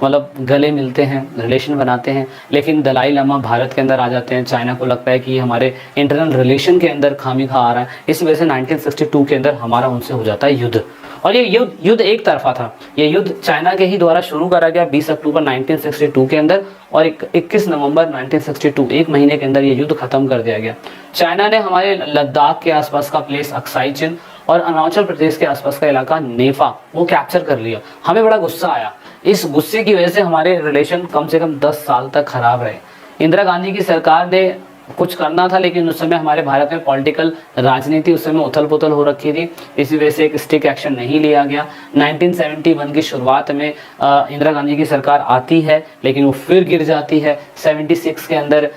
मतलब गले मिलते हैं, रिलेशन बनाते हैं। लेकिन दलाई लामा भारत के अंदर आ जाते हैं। चाइना को लगता है कि हमारे इंटरनल रिलेशन के अंदर खामी खा आ रहा है। इस वजह से 1962 के अंदर हमारा उनसे हो जाता है युद्ध। और ये युद्ध एक तरफा था। ये युद्ध चाइना के ही द्वारा शुरू करा गया 20 अक्टूबर 1962 के अंदर, और 21 नवंबर 1962, एक महीने के अंदर ये युद्ध खत्म कर दिया गया। चाइना ने हमारे लद्दाख के आसपास का प्लेस अक्साई चिन और अरुणाचल प्रदेश के आसपास का इलाका नेफा वो कैप्चर कर लिया। हमें बड़ा गुस्सा आया। इस गुस्से की वजह से हमारे रिलेशन कम से कम 10 साल तक खराब रहे। इंदिरा गांधी की सरकार ने कुछ करना था, लेकिन उस समय हमारे भारत में पॉलिटिकल राजनीति उस समय उथल पुथल हो रखी थी, इसी वजह से एक स्टिक एक्शन नहीं लिया गया। 1971 की शुरुआत में इंदिरा गांधी की सरकार आती है, लेकिन वो फिर गिर जाती है। 76 के अंदर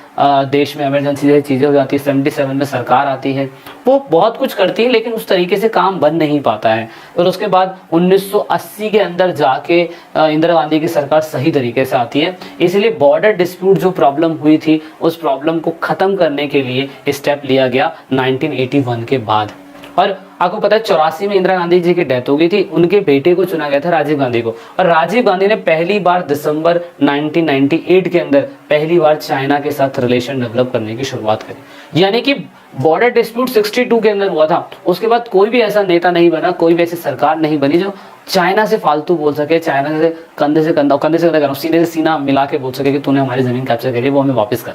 देश में इमरजेंसी जैसी चीज़ें हो जाती है। 77 में सरकार आती है, वो बहुत कुछ करती है, लेकिन उस तरीके से काम बन नहीं पाता है। और उसके बाद 1980 के अंदर जाके इंदिरा गांधी की सरकार सही तरीके से आती है। इसलिए बॉर्डर डिस्प्यूट जो प्रॉब्लम हुई थी, उस प्रॉब्लम को खत्म करने के लिए स्टेप लिया गया 1981 के बाद। और आपको पता है 84 में इंदिरा गांधी जी की डेथ हो गई थी। उनके बेटे को चुना गया था, राजीव गांधी को। और राजीव गांधी ने पहली बार दिसंबर 1998 के अंदर पहली बार चाइना के साथ रिलेशन डेवलप करने की शुरुआत करी। यानी कि बॉर्डर डिस्प्यूट 62 के अंदर हुआ था। उसके बाद कोई भी ऐसा नेता नहीं बना, कोई भी ऐसी सरकार नहीं बनी जो चाइना से फालतू बोल सके, चाइना से कंधे से कंधा, सीने से सीना मिला के बोल सके कि तूने हमारी जमीन कैप्चर करी, वो हमें वापस कर।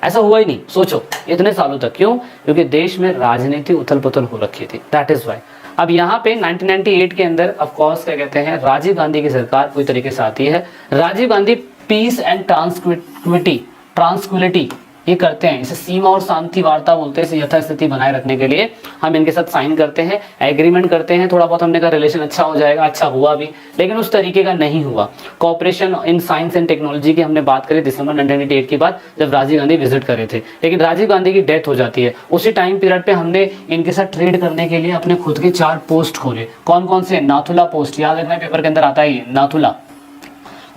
ऐसा हुआ ही नहीं। सोचो इतने सालों तक क्यों? क्योंकि देश में राजनीति उथल पुथल हो रखी थी। That is why. अब यहाँ पे 1998 के अंदर ऑफ कोर्स क्या कहते हैं, राजीव गांधी की सरकार पूरी तरीके से आती है। राजीव गांधी पीस एंड ट्रांसक्विलिटी ये करते हैं। इसे सीमा और शांति वार्ता बोलते हैं। इसे यथास्थिति बनाए रखने के लिए हम इनके साथ साइन करते हैं, एग्रीमेंट करते हैं। थोड़ा बहुत हमने कहा रिलेशन अच्छा हो जाएगा, अच्छा हुआ भी, लेकिन उस तरीके का नहीं हुआ। Cooperation in science and technology की हमने बात करी दिसंबर 1998 की बात, जब राजीव गांधी विजिट करे थे। लेकिन राजीव गांधी की डेथ हो जाती है। उसी टाइम पीरियड पे हमने इनके साथ ट्रेड करने के लिए अपने खुद के 4 पोस्ट खोले। कौन कौन से? नाथुला पोस्ट, याद रखना पेपर के अंदर आता है नाथुला।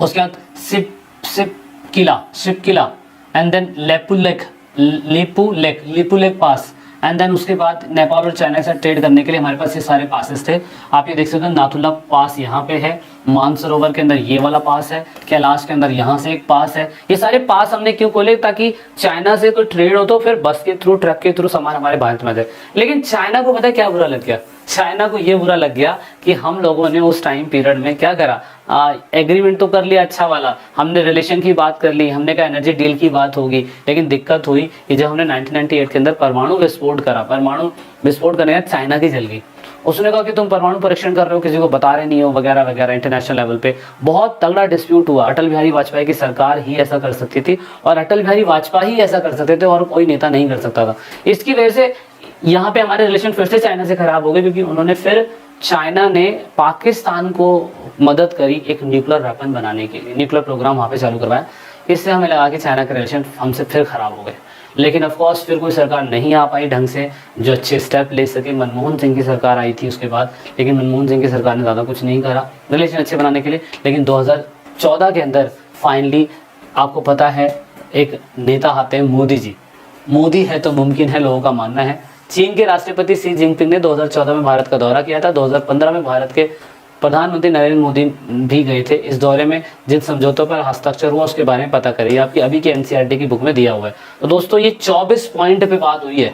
उसके बाद Shipki La and then Lipulekh pass, and then उसके बाद नेपाल और चाइना के साथ ट्रेड करने के लिए हमारे पास ये सारे पासेस थे। आप ये देख सकते हैं, नाथुला पास यहाँ पे है, मानसरोवर के अंदर ये वाला पास है, कैलाश के अंदर यहाँ से एक पास है। ये सारे पास हमने क्यों खोले? ताकि चाइना से कोई ट्रेड हो तो फिर बस के थ्रू, ट्रक के थ्रू सामान हमारे भारत में आ जाए। लेकिन चाइना को पता है क्या बुरा लग गया? चाइना को ये बुरा लग गया कि हम लोगों ने उस टाइम पीरियड में क्या करा, एग्रीमेंट तो कर लिया अच्छा वाला, हमने रिलेशन की बात कर ली, हमने कहा एनर्जी डील की बात होगी, लेकिन दिक्कत हुई कि जब हमने 1998 के अंदर परमाणु विस्फोट करा, परमाणु विस्फोट करने के बाद चाइना की जल गई। उसने कहा कि तुम परमाणु परीक्षण कर रहे हो, किसी को बता रहे नहीं हो, वगैरह वगैरह। इंटरनेशनल लेवल पे बहुत तगड़ा डिस्प्यूट हुआ। अटल बिहारी वाजपेयी की सरकार ही ऐसा कर सकती थी और अटल बिहारी वाजपेयी ही ऐसा कर सकते थे और कोई नेता नहीं कर सकता था। इसकी वजह से यहाँ पे हमारे रिलेशन फिर से चाइना से खराब हो गए, क्योंकि उन्होंने फिर चाइना ने पाकिस्तान को मदद करी एक न्यूक्लियर वेपन बनाने के लिए, न्यूक्लियर प्रोग्राम वहाँ पे चालू करवाया। इससे हमें लगा कि चाइना के रिलेशन हमसे फिर खराब हो गए। लेकिन ऑफ कोर्स फिर कोई सरकार नहीं आ पाई ढंग से जो अच्छे स्टेप ले सके। मनमोहन सिंह की सरकार आई थी उसके बाद, लेकिन मनमोहन सिंह की सरकार ने ज़्यादा कुछ नहीं करा रिलेशन अच्छे बनाने के लिए। लेकिन 2014 के अंदर फाइनली आपको पता है एक नेता आते हैं मोदी जी। मोदी है तो मुमकिन है, लोगों का मानना है। चीन के राष्ट्रपति शी जिनपिंग ने 2014 में भारत का दौरा किया था। 2015 में भारत के प्रधानमंत्री नरेंद्र मोदी भी गए थे। इस दौरे में जिन समझौतों पर हस्ताक्षर हुआ उसके बारे में पता करिए, आपकी अभी के एनसीईआरटी की बुक में दिया हुआ है। तो दोस्तों ये 24 पॉइंट पे बात हुई है।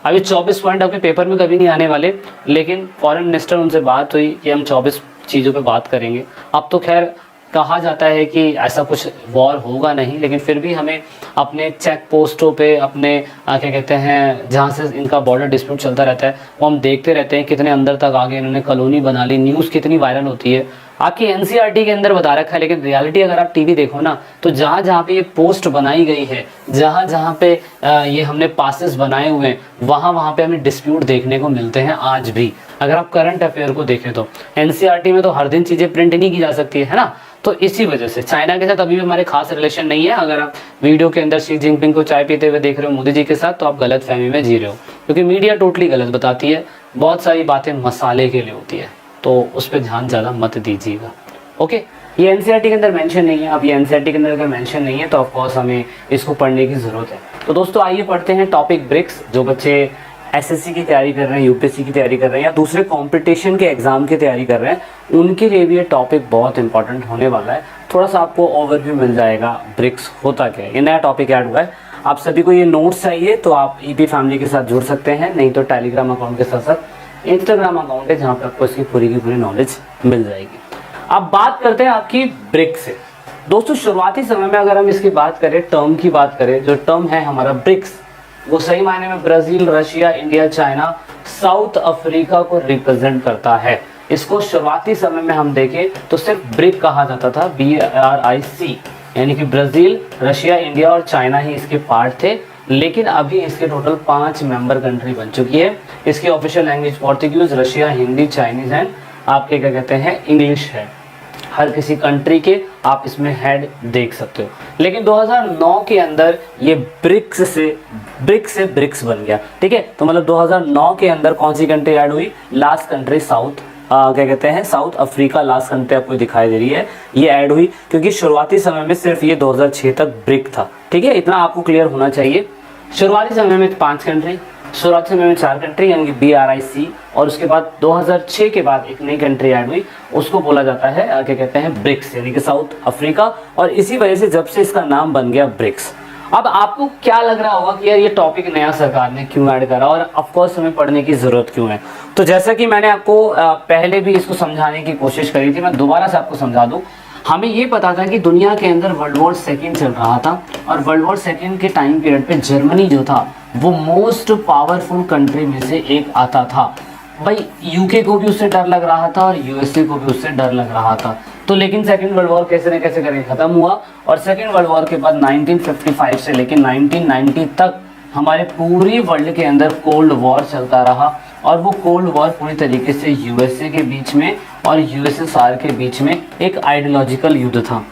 अभी 24 पॉइंट आपके पेपर में कभी नहीं आने वाले, लेकिन फॉरेन मिनिस्टर उनसे बात हुई कि हम 24 चीज़ों पे बात करेंगे। अब तो खैर कहा जाता है कि ऐसा कुछ वॉर होगा नहीं, लेकिन फिर भी हमें अपने चेक पोस्टों पे, अपने क्या कहते हैं जहाँ से इनका बॉर्डर डिस्प्यूट चलता रहता है, वो हम देखते रहते हैं कितने अंदर तक आगे इन्होंने कॉलोनी बना ली। न्यूज़ कितनी वायरल होती है, आपकी एनसीईआरटी के अंदर बता रखा है, लेकिन रियलिटी अगर आप टीवी देखो ना तो जहाँ जहाँ पे ये पोस्ट बनाई गई है, जहाँ जहाँ पे ये हमने पासेस बनाए हुए हैं, वहाँ वहाँ पे हमें डिस्प्यूट देखने को मिलते हैं आज भी। अगर आप करंट अफेयर को देखें तो एनसीईआरटी में तो हर दिन चीज़ें प्रिंट नहीं की जा सकती है ना। तो इसी वजह से चाइना के साथ अभी भी हमारे खास रिलेशन नहीं है। अगर आप वीडियो के अंदर शी जिनपिंग को चाय पीते हुए देख रहे हो मोदी जी के साथ, तो आप गलत फहमी में जी रहे हो, क्योंकि मीडिया टोटली गलत बताती है। बहुत सारी बातें मसाले के लिए होती है, तो उस पर ध्यान ज़्यादा मत दीजिएगा। ओके, ये एनसीईआरटी के अंदर मेंशन नहीं है। अब ये एनसीईआरटी के अंदर अगर मेंशन नहीं है तो ऑफकोर्स हमें इसको पढ़ने की ज़रूरत है। तो दोस्तों आइए पढ़ते हैं टॉपिक ब्रिक्स। जो बच्चे एसएससी की तैयारी कर रहे हैं, यूपीएससी की तैयारी कर रहे हैं या दूसरे कंपटीशन के एग्जाम की तैयारी कर रहे हैं, उनके लिए भी ये टॉपिक बहुत इंपॉर्टेंट होने वाला है। थोड़ा सा आपको ओवरव्यू मिल जाएगा ब्रिक्स होता क्या है। ये नया टॉपिक ऐड हुआ है। आप सभी को ये नोट्स चाहिए तो आप ईपी फैमिली के साथ जुड़ सकते हैं, नहीं तो टेलीग्राम अकाउंट के साथ साथ इंस्टाग्राम अकाउंट है जहाँ पर आपको इसकी पूरी की पूरी नॉलेज मिल जाएगी। अब बात करते हैं आपकी ब्रिक्स से। दोस्तों शुरुआती समय में अगर हम इसकी बात करें, टर्म की बात करें, जो टर्म है हमारा ब्रिक्स, वो सही मायने में Brazil, Russia, India, China, south Africa को रिप्रेजेंट करता है। इसको शुरुआती समय में हम देखें तो सिर्फ ब्रिक कहा जाता था, BRIC, यानी कि ब्राजील, रशिया, इंडिया और चाइना ही इसके पार्ट थे। लेकिन अभी इसके टोटल 5 मेंबर कंट्री बन चुकी है। इसकी official language Portuguese, Russia, Hindi, Chinese and आपके क्या कहते हैं इंग्लिश है। हर किसी कंट्री के आप इसमें हेड देख सकते हो। लेकिन 2009 के अंदर ये ब्रिक्स से ब्रिक्स बन गया। ठीक है, तो मतलब 2009 के अंदर कौन सी कंट्री ऐड हुई? लास्ट कंट्री क्या कहते हैं साउथ अफ्रीका, लास्ट कंट्री आपको दिखाई दे रही है, ये ऐड हुई। क्योंकि शुरुआती समय में सिर्फ ये 2006 तक ब्रिक था। ठीक है, इतना आपको क्लियर होना चाहिए। शुरुआती समय में 5 कंट्री, शुरुआती समय में 4 कंट्री यानी कि BRIC, और उसके बाद 2006 के बाद एक नई कंट्री ऐड हुई, उसको बोला जाता है क्या कहते हैं ब्रिक्स, यानी कि साउथ अफ्रीका। और इसी वजह से जब से इसका नाम बन गया ब्रिक्स। अब आपको क्या लग रहा होगा कि यार ये टॉपिक नया सरकार ने क्यों ऐड करा और ऑफकोर्स हमें पढ़ने की ज़रूरत क्यों है। तो जैसा कि मैंने आपको पहले भी इसको समझाने की कोशिश करी थी, मैं दोबारा से आपको समझा दूँ। हमें ये पता था कि दुनिया के अंदर वर्ल्ड वॉर सेकेंड चल रहा था, और वर्ल्ड वॉर सेकेंड के टाइम पीरियड पे जर्मनी जो था वो मोस्ट पावरफुल कंट्री में से एक आता था। भाई यूके को भी उससे डर लग रहा था और यूएसए को भी उससे डर लग रहा था। तो लेकिन सेकेंड वर्ल्ड वॉर कैसे न कैसे करके ख़त्म हुआ, और सेकेंड वर्ल्ड वॉर के बाद 1955 से लेकर 1990 तक हमारे पूरी वर्ल्ड के अंदर कोल्ड वॉर चलता रहा। और वो कोल्ड वॉर पूरी तरीके से यूएसए के बीच में और यूएसएसआर के बीच में एक आइडियोलॉजिकल युद्ध था,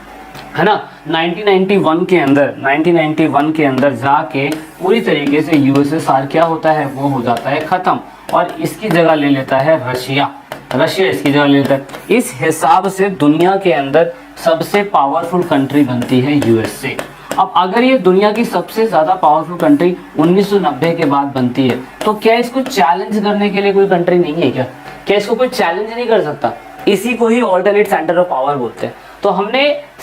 है ना। 1991 के अंदर जाके पूरी तरीके से यूएसएसआर क्या होता है, वो हो जाता है ख़त्म, और इसकी जगह ले लेता है रशिया इसकी जगह ले लेता है। इस हिसाब से दुनिया के अंदर सबसे पावरफुल कंट्री बनती है यूएसए। अब अगर ये दुनिया की सबसे ज़्यादा पावरफुल कंट्री 1990 के बाद बनती है, तो क्या इसको चैलेंज करने के लिए कोई कंट्री नहीं है क्या इसको कोई चैलेंज नहीं कर सकता? इसी को ही ऑल्टरनेट सेंटर ऑफ पावर बोलते हैं। तो हमने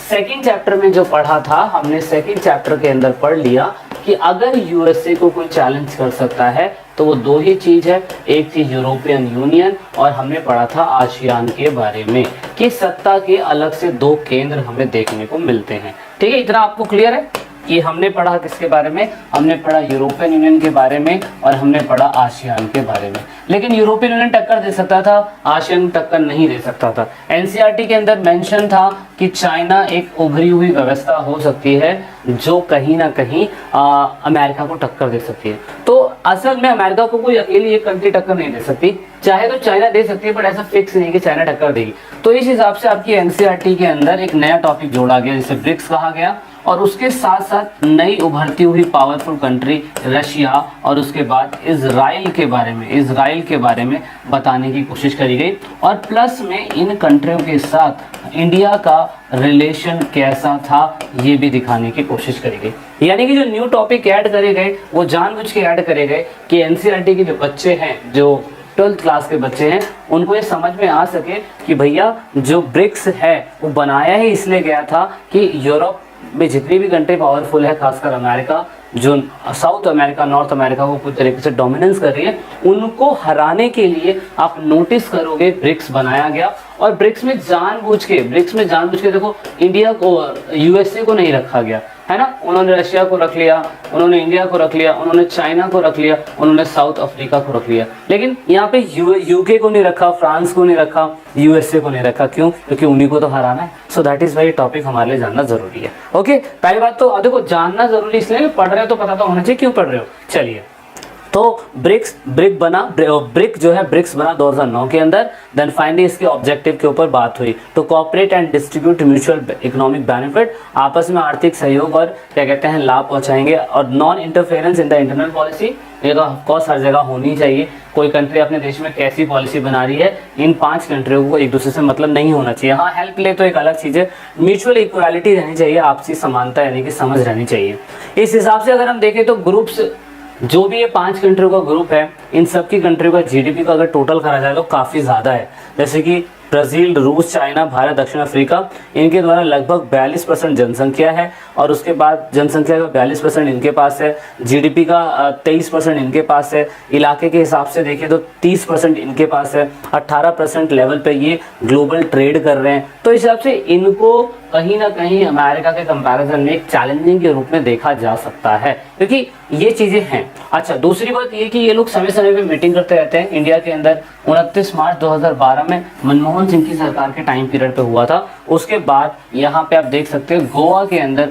सेकंड चैप्टर में जो पढ़ा था, हमने सेकंड चैप्टर के अंदर पढ़ लिया कि अगर यूएसए को कोई चैलेंज कर सकता है तो वो 2 ही चीज़ है, एक थी यूरोपियन यूनियन, और हमने पढ़ा था आसियान के बारे में कि सत्ता के अलग से 2 केंद्र हमें देखने को मिलते हैं। ठीक है, इतना आपको क्लियर है? कि हमने पढ़ा किसके बारे में, हमने पढ़ा यूरोपियन यूनियन के बारे में और हमने पढ़ा आसियान के बारे में। लेकिन यूरोपियन यूनियन टक्कर दे सकता था, आसियान टक्कर नहीं दे सकता था। एनसीईआरटी के अंदर मेंशन था कि चाइना एक उभरी हुई व्यवस्था हो सकती है जो कहीं ना कहीं अमेरिका को टक्कर दे सकती है। तो असल में अमेरिका को कोई अकेली एक कंट्री टक्कर नहीं दे सकती, चाहे तो चाइना दे सकती है, बट ऐसा फिक्स नहीं कि चाइना टक्कर देगी। तो इस हिसाब से आपकी एनसीईआरटी के अंदर एक नया टॉपिक जोड़ा गया जिसे ब्रिक्स कहा गया, और उसके साथ साथ नई उभरती हुई पावरफुल कंट्री रशिया और उसके बाद इजराइल के बारे में बताने की कोशिश करी गई। और प्लस में इन कंट्रियों के साथ इंडिया का रिलेशन कैसा था ये भी दिखाने की कोशिश करी गई। यानी कि जो न्यू टॉपिक ऐड करे गए वो जानबूझ के ऐड करे गए कि एनसीईआरटी के जो बच्चे हैं, जो 12th क्लास के बच्चे हैं, उनको ये समझ में आ सके कि भैया जो ब्रिक्स है वो बनाया ही इसलिए गया था कि यूरोप में जितनी भी कंट्री पावरफुल है, खासकर अमेरिका, जो साउथ अमेरिका, नॉर्थ अमेरिका को पूरी तरीके से डोमिनेंस कर रही है, उनको हराने के लिए आप नोटिस करोगे ब्रिक्स बनाया गया। और ब्रिक्स में जानबूझ के देखो इंडिया को, यूएसए को नहीं रखा गया है ना, उन्होंने रशिया को रख लिया, उन्होंने इंडिया को रख लिया, उन्होंने चाइना को रख लिया, उन्होंने साउथ अफ्रीका को रख लिया। लेकिन यहाँ पे यूके को नहीं रखा, फ्रांस को नहीं रखा, यूएसए को नहीं रखा। क्यों? क्योंकि उन्हीं को तो हराना है। So that is why topic हमारे लिए जानना जरूरी है। ओके, पहली बात तो देखो जानना जरूरी इसलिए, पढ़ रहे हो तो पता तो होना चाहिए क्यों पढ़ रहे हो। चलिए, तो ब्रिक जो है ब्रिक्स बना 2009 के अंदर। देन फाइनली इसके ऑब्जेक्टिव के ऊपर बात हुई। तो cooperate and distribute mutual economic benefit, आपस में आर्थिक सहयोग और क्या कहते हैं लाभ पहुंचाएंगे। और non interference in the internal policy, ये तो ऑफकोर्स हर जगह होनी चाहिए। कोई कंट्री अपने देश में कैसी पॉलिसी बना रही है, इन 5 कंट्रियों को एक दूसरे से मतलब नहीं होना चाहिए। हाँ, हेल्प ले तो एक अलग चीज़ है। म्यूचुअल इक्वालिटी रहनी चाहिए, आपसी समानता यानी कि समझ रहनी चाहिए। इस हिसाब से अगर हम देखें तो ग्रुप्स, जो भी ये 5 कंट्रियों का ग्रुप है, इन सब की कंट्रियों का जीडीपी का अगर टोटल करा जाए तो काफ़ी ज़्यादा है। जैसे कि ब्राज़ील, रूस, चाइना, भारत, दक्षिण अफ्रीका, इनके द्वारा लगभग 42% जनसंख्या है। और उसके बाद जनसंख्या का 42% इनके पास है, जीडीपी का 23% इनके पास है। इलाके के हिसाब से देखें तो 30% इनके पास है। 18% लेवल पे ये ग्लोबल ट्रेड कर रहे हैं। तो इस हिसाब से इनको कहीं ना कहीं अमेरिका के कंपैरिजन में एक चैलेंजिंग के रूप में देखा जा सकता है, क्योंकि ये चीज़ें हैं। अच्छा, दूसरी बात ये कि ये लोग समय समय पे मीटिंग करते रहते हैं। इंडिया के अंदर 29 मार्च 2012 में मनमोहन सिंह की सरकार के टाइम पीरियड पे हुआ था। उसके बाद यहाँ पे आप देख सकते हो गोवा के अंदर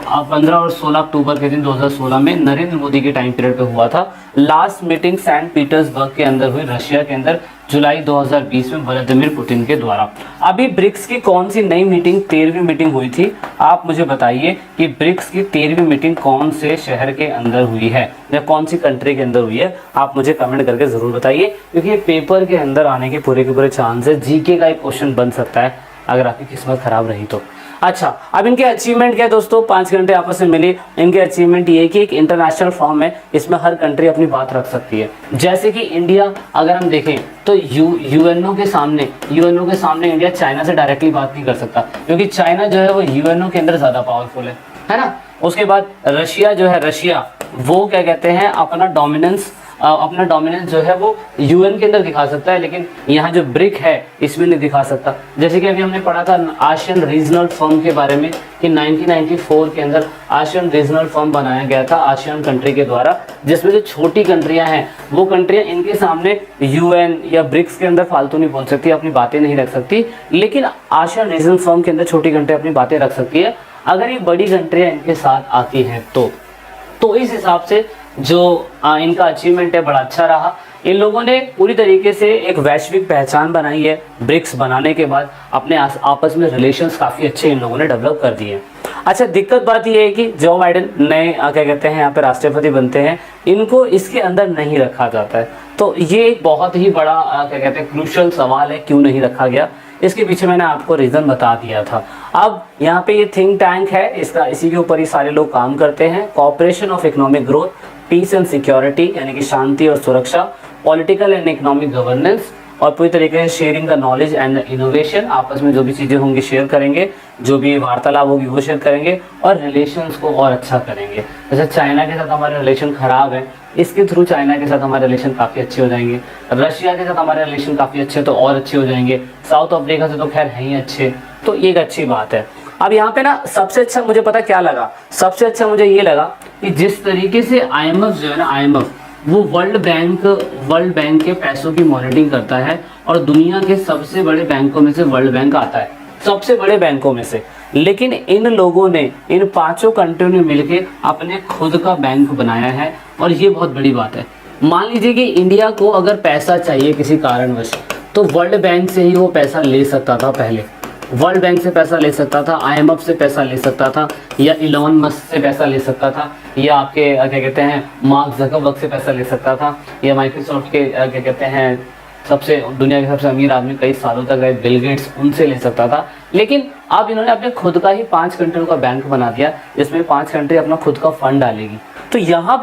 15 और 16 अक्टूबर के दिन 2016 में नरेंद्र मोदी के टाइम पीरियड पे हुआ था। लास्ट मीटिंग सेंट पीटर्सबर्ग के अंदर हुई, रशिया के अंदर, जुलाई 2020 में व्लादिमीर पुतिन के द्वारा। अभी ब्रिक्स की कौन सी नई मीटिंग, 13वीं मीटिंग हुई थी? आप मुझे बताइए कि ब्रिक्स की 13वीं मीटिंग कौन से शहर के अंदर हुई है या कौन सी कंट्री के अंदर हुई है? आप मुझे कमेंट करके जरूर बताइए, क्योंकि पेपर के अंदर आने के पूरे चांस है। जीके का एक क्वेश्चन बन सकता है अगर आपकी किस्मत खराब रही तो। अच्छा, अब इनके अचीवमेंट क्या है दोस्तों? 5 घंटे आपस में मिली। इनके अचीवमेंट ये कि एक इंटरनेशनल फॉर्म है, इसमें हर कंट्री अपनी बात रख सकती है। जैसे कि इंडिया अगर हम देखें तो यूएनओ के सामने इंडिया चाइना से डायरेक्टली बात नहीं कर सकता, क्योंकि चाइना जो है वो यूएनओ के अंदर ज़्यादा पावरफुल है ना। उसके बाद रशिया जो है, रशिया वो क्या कहते हैं अपना डोमिनेंस जो है वो यूएन के अंदर दिखा सकता है, लेकिन यहाँ जो ब्रिक है इसमें नहीं दिखा सकता। जैसे कि अभी हमने पढ़ा था आसियान रीजनल फर्म के बारे में कि 1994 के अंदर आसियान रीजनल फर्म बनाया गया था आसियान कंट्री के द्वारा, जिसमें जो छोटी कंट्रियां हैं वो कंट्रियां इनके सामने यूएन या ब्रिक्स के अंदर फालतू नहीं बोल सकती, अपनी बातें नहीं रख सकती, लेकिन आसियान रीजनल फर्म के अंदर छोटी कंट्री अपनी बातें रख सकती है अगर ये बड़ी कंट्रियां इनके साथ आती हैं तो इस हिसाब से जो इनका अचीवमेंट है बड़ा अच्छा रहा। इन लोगों ने पूरी तरीके से एक वैश्विक पहचान बनाई है। ब्रिक्स बनाने के बाद अपने आपस में रिलेशंस काफ़ी अच्छे इन लोगों ने डेवलप कर दिए हैं। अच्छा, दिक्कत बात ये है कि जो बाइडेन नए क्या कहते हैं यहाँ पे राष्ट्रपति बनते हैं, इनको इसके अंदर नहीं रखा जाता है। तो ये एक बहुत ही बड़ा क्या कहते हैं क्रूशियल सवाल है, क्यों नहीं रखा गया। इसके पीछे मैंने आपको रीज़न बता दिया था। अब यहाँ पे ये थिंक टैंक है, इसी के ऊपर ही सारे लोग काम करते हैं। Cooperation of economic growth, peace and security यानी कि शांति और सुरक्षा, पॉलिटिकल एंड इकोनॉमिक गवर्नेंस, और पूरी तरीके से sharing the knowledge and innovation, आपस में जो भी चीज़ें होंगी शेयर करेंगे, जो भी वार्तालाप होगी वो शेयर करेंगे, और रिलेशंस को और अच्छा करेंगे। जैसे चाइना के साथ हमारे रिलेशन ख़राब है, इसके थ्रू चाइना के साथ हमारे रिलेशन काफ़ी अच्छे हो जाएंगे। रशिया के साथ हमारे रिलेशन काफ़ी अच्छे तो और अच्छे हो जाएंगे। साउथ अफ्रीका से तो खैर है ही अच्छे, तो ये एक अच्छी बात है। अब यहाँ पे ना सबसे अच्छा मुझे पता क्या लगा, सबसे अच्छा मुझे ये लगा कि जिस तरीके से आईएमएफ जो है ना, आईएमएफ वो वर्ल्ड बैंक के पैसों की मॉनिटरिंग करता है और दुनिया के सबसे बड़े बैंकों में से वर्ल्ड बैंक आता है, सबसे बड़े बैंकों में से। लेकिन इन लोगों ने, इन पांचों कंट्रियों ने मिलकर अपने खुद का बैंक बनाया है और ये बहुत बड़ी बात है। मान लीजिए कि इंडिया को अगर पैसा चाहिए किसी कारणवश, तो वर्ल्ड बैंक से ही वो पैसा ले सकता था। पहले वर्ल्ड बैंक से पैसा ले सकता था, आईएमएफ से पैसा ले सकता था, या इलॉन मस्क से पैसा ले सकता था, या आपके क्या कहते हैं मार्क ज़करबर्ग से पैसा ले सकता था, या माइक्रोसॉफ्ट के क्या कहते हैं सबसे दुनिया के सबसे अमीर आदमी कई सालों तक रहे बिल गेट्स, उनसे ले सकता था। लेकिन अब इन्होंने अपने खुद का ही 5 कंट्रियों का बैंक बना दिया, जिसमें 5 कंट्री अपना खुद का फंड डालेगी। तो यहाँ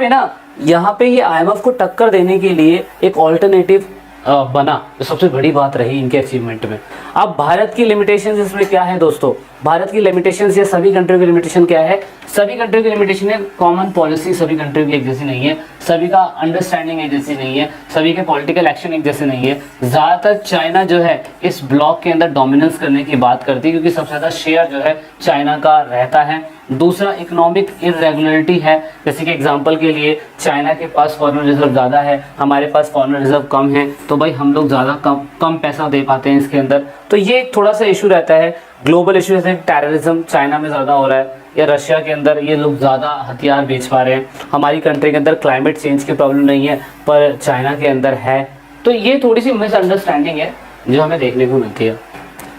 पे ये आईएमएफ को टक्कर देने के लिए एक ऑल्टरनेटिव बना, तो सबसे बड़ी बात रही इनके अचीवमेंट में। अब भारत की लिमिटेशंस इसमें क्या है दोस्तों, भारत की लिमिटेशंस या सभी कंट्रियों की लिमिटेशन क्या है, सभी कंट्रियों की लिमिटेशन है कॉमन पॉलिसी सभी कंट्रियों की एक जैसी नहीं है, सभी का अंडरस्टैंडिंग एक जैसी नहीं है, सभी के पॉलिटिकल एक्शन एक जैसे नहीं है। ज़्यादातर चाइना जो है इस ब्लॉक के अंदर डोमिनेंस करने की बात करती है, क्योंकि सबसे ज़्यादा शेयर जो है चाइना का रहता है। दूसरा इकोनॉमिक इरेगुलरिटी है, जैसे कि एग्जांपल के लिए चाइना के पास फॉरेन रिजर्व ज़्यादा है, हमारे पास फॉरेन रिजर्व कम है, तो भाई हम लोग ज़्यादा कम पैसा दे पाते हैं इसके अंदर। तो ये एक थोड़ा सा इशू रहता है। ग्लोबल इशू जैसे टेररिज्म चाइना में ज़्यादा हो रहा है, या रशिया के अंदर ये लोग ज़्यादा हथियार बेच पा रहे हैं। हमारी कंट्री के अंदर क्लाइमेट चेंज की प्रॉब्लम नहीं है, पर चाइना के अंदर है। तो ये थोड़ी सी मिसअंडरस्टैंडिंग है जो हमें देखने को मिलती है।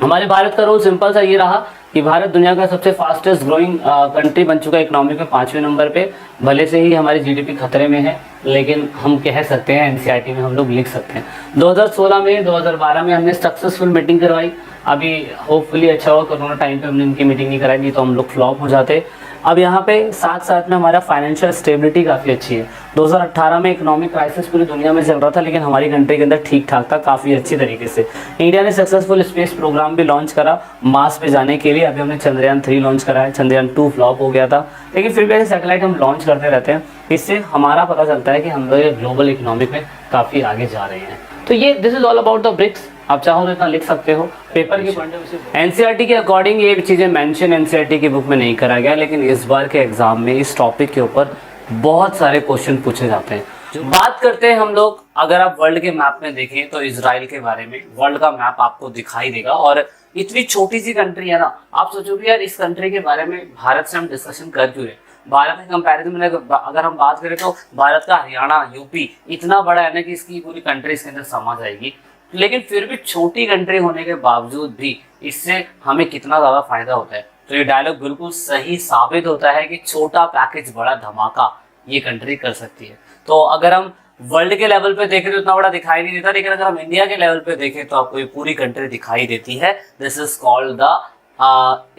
हमारे भारत का रोल सिंपल सा ये रहा कि भारत दुनिया का सबसे फास्टेस्ट ग्रोइंग कंट्री बन चुका है, इकोनॉमी में 5वें नंबर पे। भले से ही हमारी जीडीपी खतरे में है, लेकिन हम कह सकते हैं, एनसीईआरटी में हम लोग लिख सकते हैं। 2016 में 2012 में हमने सक्सेसफुल मीटिंग करवाई। अभी होपफुली अच्छा हुआ कोरोना टाइम पे हमने इनकी मीटिंग नहीं कराई, नहीं तो हम लोग फ्लॉप हो जाते। अब यहाँ पे साथ साथ में हमारा फाइनेंशियल स्टेबिलिटी काफ़ी अच्छी है। 2018 में इकोनॉमिक क्राइसिस पूरी दुनिया में चल रहा था, लेकिन हमारी कंट्री के अंदर ठीक ठाक था, काफ़ी अच्छी तरीके से। इंडिया ने सक्सेसफुल स्पेस प्रोग्राम भी लॉन्च करा मार्स पे जाने के लिए। अभी हमने चंद्रयान 3 लॉन्च करा है, चंद्रयान 2 फ्लॉप हो गया था, लेकिन फिर भी ऐसे सैटेलाइट हम लॉन्च करते रहते हैं। इससे हमारा पता चलता है कि हम लोग ग्लोबल इकोनॉमिक में काफ़ी आगे जा रहे हैं। तो ये this is all about the BRICS. आप चाहो तो इतना लिख सकते हो पेपर की पॉइंट ऑफ व्यू से। एनसीईआरटी के अकॉर्डिंग ये चीज़ें मेंशन एनसीईआरटी की बुक में नहीं करा गया, लेकिन इस बार के एग्जाम में इस टॉपिक के ऊपर बहुत सारे क्वेश्चन पूछे जाते हैं। जो बात करते हैं हम लोग, अगर आप वर्ल्ड के मैप में देखें तो इजराइल के बारे में वर्ल्ड का मैप आपको दिखाई देगा। और इतनी छोटी सी कंट्री है ना, आप सोचोगे यार इस कंट्री के बारे में भारत से हम डिस्कशन कर क्यों रहे। भारत के कंपैरिजन में अगर हम बात करें तो भारत का हरियाणा, यूपी इतना बड़ा है ना कि इसकी पूरी कंट्री इसके अंदर समा जाएगी। लेकिन फिर भी छोटी कंट्री होने के बावजूद भी इससे हमें कितना ज़्यादा फायदा होता है। तो ये डायलॉग बिल्कुल सही साबित होता है कि छोटा पैकेज बड़ा धमाका ये कंट्री कर सकती है। तो अगर हम वर्ल्ड के लेवल पे देखें तो इतना बड़ा दिखाई नहीं देता, लेकिन अगर हम इंडिया के लेवल पे देखें तो आपको ये पूरी कंट्री दिखाई देती है। This is called the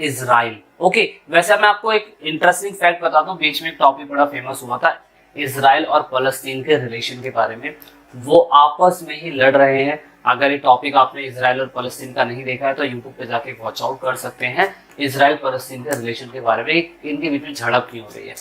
Israel. Okay, वैसे मैं आपको एक इंटरेस्टिंग फैक्ट बताता हूँ। बीच में एक टॉपिक बड़ा फेमस हुआ था इजराइल और फलस्तीन के रिलेशन के बारे में। वो आपस में ही लड़ रहे हैं। अगर ये टॉपिक आपने इजराइल और फलस्तीन का नहीं देखा है तो यूट्यूब पे जाके वॉच आउट कर सकते हैं। इजराइल फलस्तीन के रिलेशन के बारे में इनके बीच में झड़प क्यों हो रही है।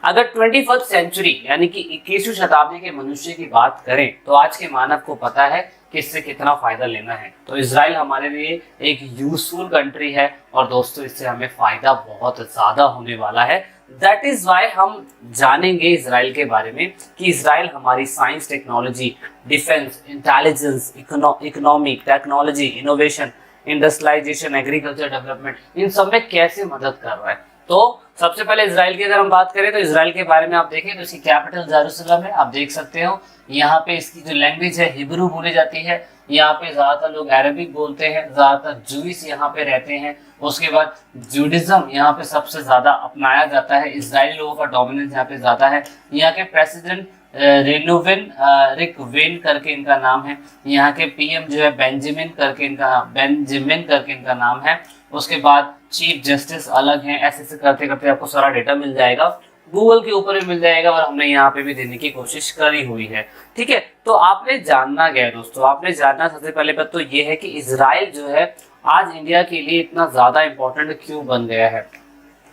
अगर 21st सेंचुरी यानी कि 21वीं शताब्दी के मनुष्य की बात करें तो आज के मानव को पता है कि इससे कितना फायदा लेना है। तो इजराइल हमारे लिए एक यूजफुल कंट्री है और दोस्तों इससे हमें फायदा बहुत ज्यादा होने वाला है। दैट इज वाई हम जानेंगे इजराइल के बारे में कि इजराइल हमारी science, technology, defence, intelligence, economic, technology, innovation, industrialisation, agriculture development इन सब में कैसे मदद कर रहा है। तो सबसे पहले इजराइल की अगर हम बात करें तो इजराइल के बारे में आप देखें तो इसकी कैपिटल जेरूसलम है। आप देख सकते हो यहाँ पे इसकी जो लैंग्वेज है हिब्रू बोली जाती है। यहाँ पे ज्यादातर लोग अरबिक बोलते हैं, ज्यादातर जूइश यहाँ पे रहते हैं। उसके बाद जूडिज्म यहाँ पे सबसे ज्यादा अपनाया जाता है। इजरायली लोगों का डोमिनेंस यहाँ पे ज्यादा है। यहाँ के प्रेसिडेंट रिक वेन करके इनका नाम है। यहाँ के पीएम जो है बेंजामिन करके इनका नाम है। उसके बाद चीफ जस्टिस अलग हैं। ऐसे करते करते आपको सारा डेटा मिल जाएगा, गूगल के ऊपर भी मिल जाएगा और हमने यहाँ पे भी देने की कोशिश करी हुई है। ठीक है, तो आपने जानना क्या है दोस्तों, आपने जानना सबसे पहले बात तो ये है कि इजराइल जो है आज इंडिया के लिए इतना ज्यादा इंपॉर्टेंट क्यों बन गया है।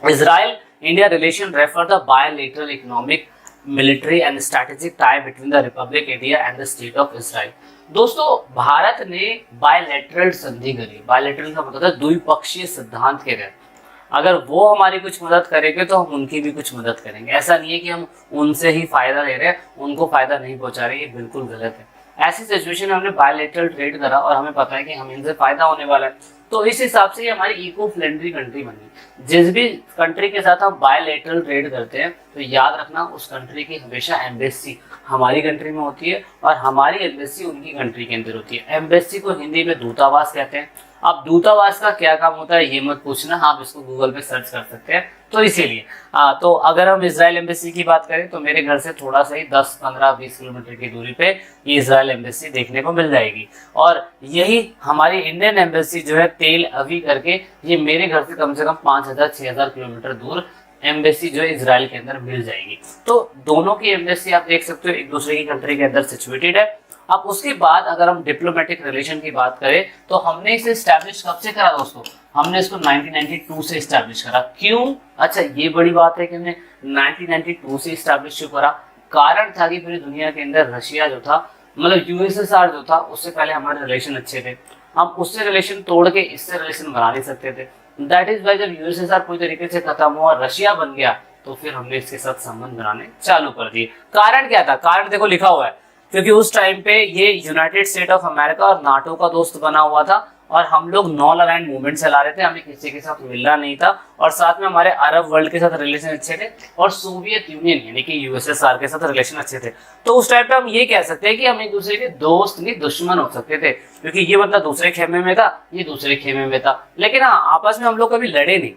Israel India relation refer the bilateral economic, military and strategic tie between the Republic India and the state of Israel. दोस्तों भारत ने बायलैटरल संधि करी। बायलैटरल का मतलब है द्विपक्षीय सिद्धांत के तहत। अगर वो हमारी कुछ मदद करेंगे तो हम उनकी भी कुछ मदद करेंगे। ऐसा नहीं है कि हम उनसे ही फायदा ले रहे हैं, उनको फायदा नहीं पहुंचा रहे, ये बिल्कुल गलत है। ऐसी सिचुएशन में हमने बायलैटरल ट्रेड करा और हमें पता है कि हमें इनसे फायदा होने वाला है, तो इस हिसाब से ये हमारी इको फ्रेंडली कंट्री बनी। जिस भी कंट्री के साथ हम बायलैटरल ट्रेड करते हैं तो याद रखना उस कंट्री की हमेशा एम्बेसी हमारी कंट्री में होती है और हमारी एम्बेसी उनकी कंट्री के अंदर होती है। एम्बेसी को हिंदी में दूतावास कहते हैं। अब दूतावास का क्या काम होता है ये मत पूछना, आप इसको गूगल पे सर्च कर सकते हैं। तो इसीलिए तो अगर हम इजराइल एम्बेसी की बात करें तो मेरे घर से थोड़ा सा ही 10, 15, 20 किलोमीटर की दूरी पे ये इजराइल एम्बेसी देखने को मिल जाएगी। और यही हमारी इंडियन एम्बेसी जो है तेल अवी करके, ये मेरे घर से कम 5000, 6000 किलोमीटर दूर एम्बेसी जो है इजराइल के अंदर मिल जाएगी। तो दोनों की एम्बेसी आप देख सकते हो एक दूसरे की कंट्री के अंदर सिचुएटेड है। अब उसके बाद अगर हम डिप्लोमेटिक रिलेशन की बात करें तो हमने इसे स्टैब्लिश कब से करा दोस्तों? हमने इसको 1992 से स्टैब्लिश करा। क्यों? अच्छा, ये बड़ी बात है कि हमने 1992 से स्टैब्लिश क्यों करा। कारण था कि पूरी दुनिया के अंदर रशिया जो था, मतलब यूएसएसआर जो था, उससे पहले हमारे रिलेशन अच्छे थे। हम उससे रिलेशन तोड़ के इससे रिलेशन बना नहीं सकते थे। दैट इज वाई जब यूएसएसआर पूरी तरीके से खत्म हुआ, रशिया बन गया, तो फिर हमने इसके साथ संबंध बनाने चालू कर दिए। कारण क्या था? कारण देखो लिखा हुआ है, क्योंकि उस टाइम पे ये यूनाइटेड स्टेट ऑफ अमेरिका और नाटो का दोस्त बना हुआ था और हम लोग नॉन अलाइंड मूवमेंट चला रहे थे, हमें किसी के साथ मिलना नहीं था और साथ में हमारे अरब वर्ल्ड के साथ रिलेशन अच्छे थे और सोवियत यूनियन यानी कि यूएसएसआर के साथ रिलेशन अच्छे थे। तो उस टाइम पे हम ये कह सकते हैं कि हम एक दूसरे के दोस्त नहीं दुश्मन हो सकते थे, क्योंकि ये बंदा दूसरे खेमे में था, ये दूसरे खेमे में था। लेकिन हाँ, आपस में हम लोग कभी लड़े नहीं।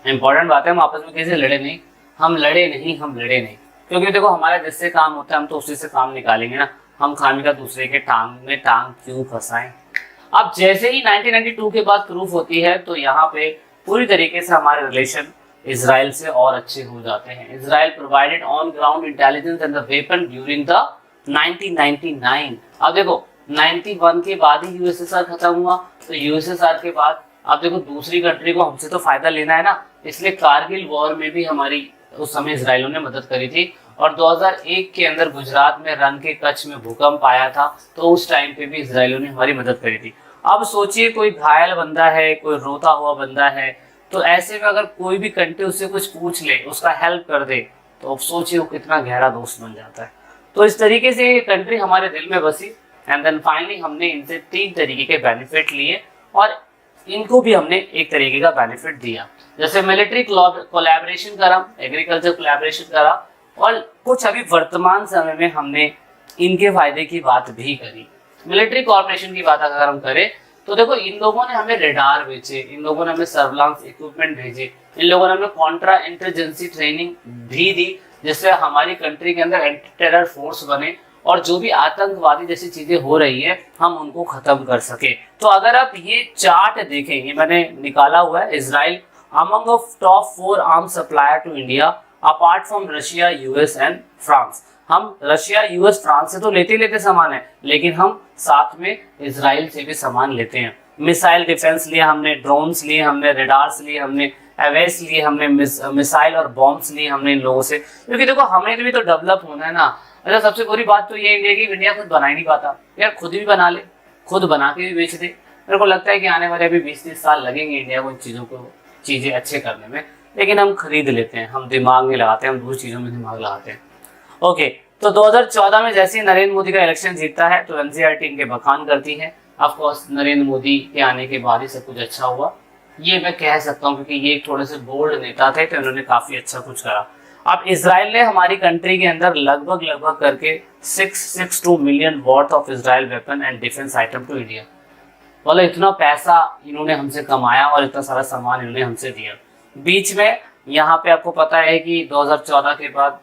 इंपॉर्टेंट बात है, हम आपस में कैसे लड़े नहीं, हम लड़े नहीं, क्योंकि देखो हमारा जिससे काम होता है हम तो उसी से काम निकालेंगे ना, हम खामी का दूसरे के टांग में टांग क्यों फंसाएं। अब जैसे ही 1992 के बाद प्रूफ होती है तो यहाँ पे पूरी तरीके से हमारे रिलेशन इजराइल से और अच्छे हो जाते हैं। Israel provided on ground intelligence and the weapon during the 1999। अब देखो 91 के बाद ही यूएसएसआर खत्म हुआ, तो यूएसएसआर के बाद अब देखो दूसरी कंट्री को हमसे तो फायदा लेना है ना, इसलिए कारगिल वॉर में भी हमारी उस समय इजराइलों ने मदद करी थी। और 2001 के अंदर गुजरात में रन के कच्छ में भूकंप आया था, तो उस टाइम पे भी इजराइलियों ने हमारी मदद करी थी। अब सोचिए कोई घायल बंदा है, कोई रोता हुआ बंदा है, तो ऐसे में अगर कोई भी कंट्री उससे कुछ पूछ ले, उसका हेल्प कर दे, तो अब सोचिए वो कितना गहरा दोस्त बन जाता है। तो इस तरीके से ये कंट्री हमारे दिल में बसी एंड देन फाइनली हमने इनसे 3 तरीके के बेनिफिट लिए और इनको भी हमने एक तरीके का बेनिफिट दिया। जैसे मिलिट्री कोलैबोरेशन करा, एग्रीकल्चर कोलैबोरेशन करा और कुछ अभी वर्तमान समय में हमने इनके फायदे की बात भी करी। मिलिट्री कॉर्पोरेशन की बात अगर हम करें तो देखो इन लोगों ने हमें रेडार बेचे, इन लोगों ने हमें सर्विलांस इक्विपमेंट भेजे, इन लोगों ने हमें कॉन्ट्रा इंटेलिजेंसी ट्रेनिंग भी दी, जिससे हमारी कंट्री के अंदर एंटी टेरर फोर्स बने और जो भी आतंकवादी जैसी चीजें हो रही है हम उनको खत्म कर सके। तो अगर आप ये चार्ट देखें, ये मैंने निकाला हुआ है, Israel among of top 4 arm supplier to India apart from Russia, US and France. हम रशिया, यूएस, फ्रांस से तो लेते सामान है, लेकिन हम साथ में इजराइल से भी सामान लेते हैं। मिसाइल डिफेंस लिए हमने, ड्रोन्स लिए हमने, रेडार्स लिए हमने, एवेस लिए हमने, मिसाइल और बॉम्ब्स लिए हमने इन लोगों से, क्योंकि देखो हमें भी तो डेवलप होना है ना। अच्छा, सबसे बुरी बात तो ये इंडिया की, इंडिया खुद बना ही नहीं पाता यार, खुद भी बना ले, खुद बना के भी बेच दे। मेरे को लगता है कि आने वाले अभी 20-30 साल लगेंगे इंडिया को इन चीजें अच्छे करने में, लेकिन हम खरीद लेते हैं, हम दिमाग नहीं लगाते, हम दूसरी चीजों में दिमाग लगाते हैं। ओके, तो 2014 में जैसे ही नरेंद्र मोदी का इलेक्शन जीतता है तो एनसीईआरटी इनके बखान करती है। ऑफ कोर्स नरेंद्र मोदी के आने के बाद ही सब कुछ अच्छा हुआ, ये मैं कह सकता हूँ, क्योंकि ये थोड़े से बोल्ड नेता थे तो इन्होंने काफी अच्छा कुछ करा। अब इजराइल ने हमारी कंट्री के अंदर लगभग करके 662 million worth of Israel weapon and defence item to India. मतलब इतना पैसा इन्होंने हमसे कमाया और इतना सारा सामान इन्होंने हमसे दिया। बीच में यहाँ पे आपको पता है कि 2014 के बाद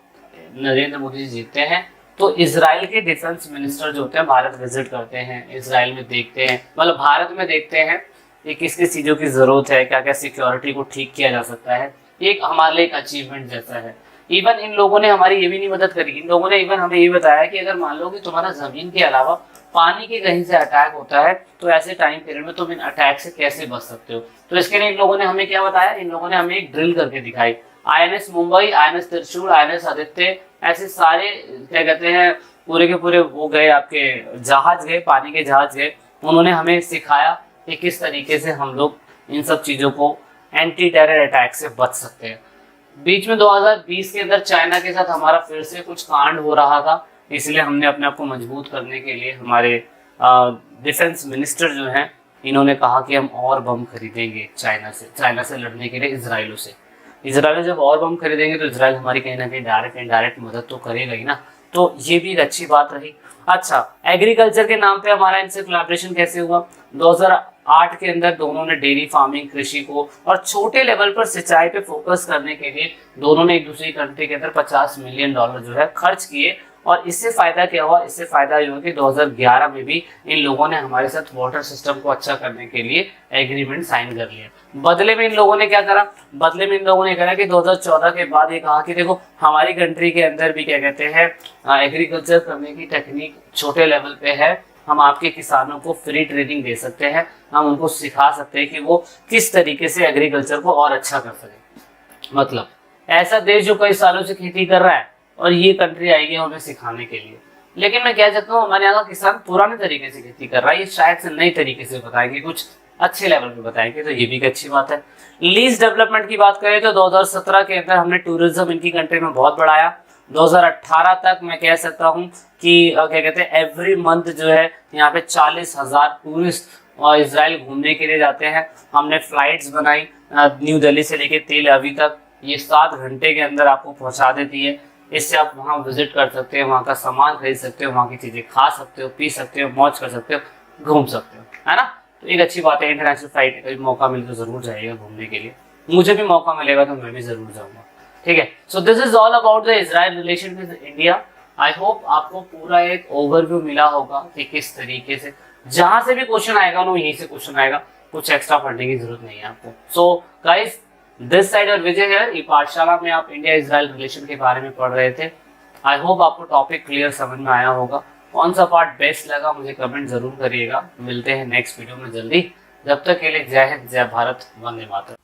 नरेंद्र मोदी जी जीतते हैं तो इजराइल के डिफेंस मिनिस्टर जो होते हैं भारत विजिट करते हैं, इजराइल में देखते हैं, मतलब भारत में देखते हैं ये किस किस चीज़ों की ज़रूरत है, क्या क्या सिक्योरिटी को ठीक किया जा सकता है। एक हमारे लिए एक अचीवमेंट जैसा है। इवन इन लोगों ने हमारी ये भी नहीं मदद करी, इन लोगों ने इवन हमें ये बताया कि अगर मान लो कि तुम्हारा ज़मीन के अलावा पानी के कहीं से अटैक होता है तो ऐसे टाइम पीरियड में तुम इन अटैक से कैसे बच सकते हो। तो इसके लिए इन लोगों ने हमें क्या बताया, इन लोगों ने हमें एक ड्रिल करके दिखाई। INS मुंबई, INS त्रिशूल, INS आदित्य, ऐसे सारे क्या कहते हैं पूरे के पूरे वो गए, आपके जहाज गए, पानी के जहाज गए, उन्होंने हमें सिखाया कि किस तरीके से हम लोग इन सब चीज़ों को एंटी टेरर अटैक से बच सकते हैं। बीच में 2020 के अंदर चाइना के साथ हमारा फिर से कुछ कांड हो रहा था, इसलिए हमने अपने आप को मजबूत करने के लिए हमारे डिफेंस मिनिस्टर जो हैं इन्होंने कहा कि हम और बम खरीदेंगे चाइना से लड़ने के लिए इजराइल से। इजराइल जब और बम खरीदेंगे तो इजराइल हमारी कहीं ना कहीं डायरेक्ट इनडायरेक्ट मदद तो करेगा ही ना, तो ये भी एक अच्छी बात रही। अच्छा, एग्रीकल्चर के नाम पे हमारा इनसे कोलैबोरेशन कैसे हुआ? 2008 के अंदर दोनों ने डेयरी फार्मिंग, कृषि को और छोटे लेवल पर सिंचाई पे फोकस करने के लिए दोनों ने एक दूसरी कंट्री के अंदर $50 मिलियन जो है खर्च किए। और इससे फायदा क्या हुआ? इससे फायदा ये हुआ कि 2011 में भी इन लोगों ने हमारे साथ वाटर सिस्टम को अच्छा करने के लिए एग्रीमेंट साइन कर लिया। बदले में इन लोगों ने क्या करा? बदले में इन लोगों ने करा कि 2014 के बाद ये कहा कि देखो हमारी कंट्री के अंदर भी क्या कहते हैं एग्रीकल्चर करने की टेक्निक छोटे लेवल पे है, हम आपके किसानों को फ्री ट्रेनिंग दे सकते हैं, हम उनको सिखा सकते हैं कि वो किस तरीके से एग्रीकल्चर को और अच्छा कर सके। मतलब ऐसा देश जो कई सालों से खेती कर रहा है और ये कंट्री आएगी हमें सिखाने के लिए। लेकिन मैं कह सकता हूँ हमारे यहाँ का किसान पुराने तरीके से खेती कर रहा है, ये शायद से नए तरीके से बताएंगे, कुछ अच्छे लेवल पे बताएंगे, तो ये भी एक अच्छी बात है। लीज डेवलपमेंट की बात करें तो 2017 के अंदर हमने टूरिज्म इनकी कंट्री में बहुत बढ़ाया। 2018 तक मैं कह सकता हूँ कि क्या कहते हैं एवरी मंथ जो है यहाँ पे 40,000 टूरिस्ट और इजराइल घूमने के लिए जाते हैं। हमने फ्लाइट्स बनाई न्यू दिल्ली से लेके तेल अवीव तक, ये 7 घंटे के अंदर आपको पहुंचा देती है। इससे आप वहाँ विजिट कर सकते हो, वहाँ का सामान खरीद सकते हो, वहाँ की चीजें खा सकते हो, पी सकते हो, मौज कर सकते हो, घूम सकते हो, है ना। तो एक अच्छी बात है। इंटरनेशनल फ्लाइट कभी मौका मिले तो जरूर जाइएगा घूमने के लिए, मुझे भी मौका मिलेगा तो मैं भी जरूर जाऊंगा, ठीक है। So this is all about the Israel relation with India. I hope आपको पूरा एक ओवरव्यू मिला होगा कि किस तरीके से जहां से भी क्वेश्चन आएगा ना यहीं से क्वेश्चन आएगा, कुछ एक्स्ट्रा पढ़ने की जरूरत नहीं है आपको। सो गाइस दिस साइड और विजय है, ये पाठशाला में आप इंडिया इजराइल रिलेशन के बारे में पढ़ रहे थे। आई होप आपको टॉपिक क्लियर समझ में आया होगा। कौन सा पार्ट बेस्ट लगा मुझे कमेंट जरूर करिएगा। मिलते हैं नेक्स्ट वीडियो में जल्दी, जब तक के लिए जय हिंद, जय भारत, वंदे मातरम।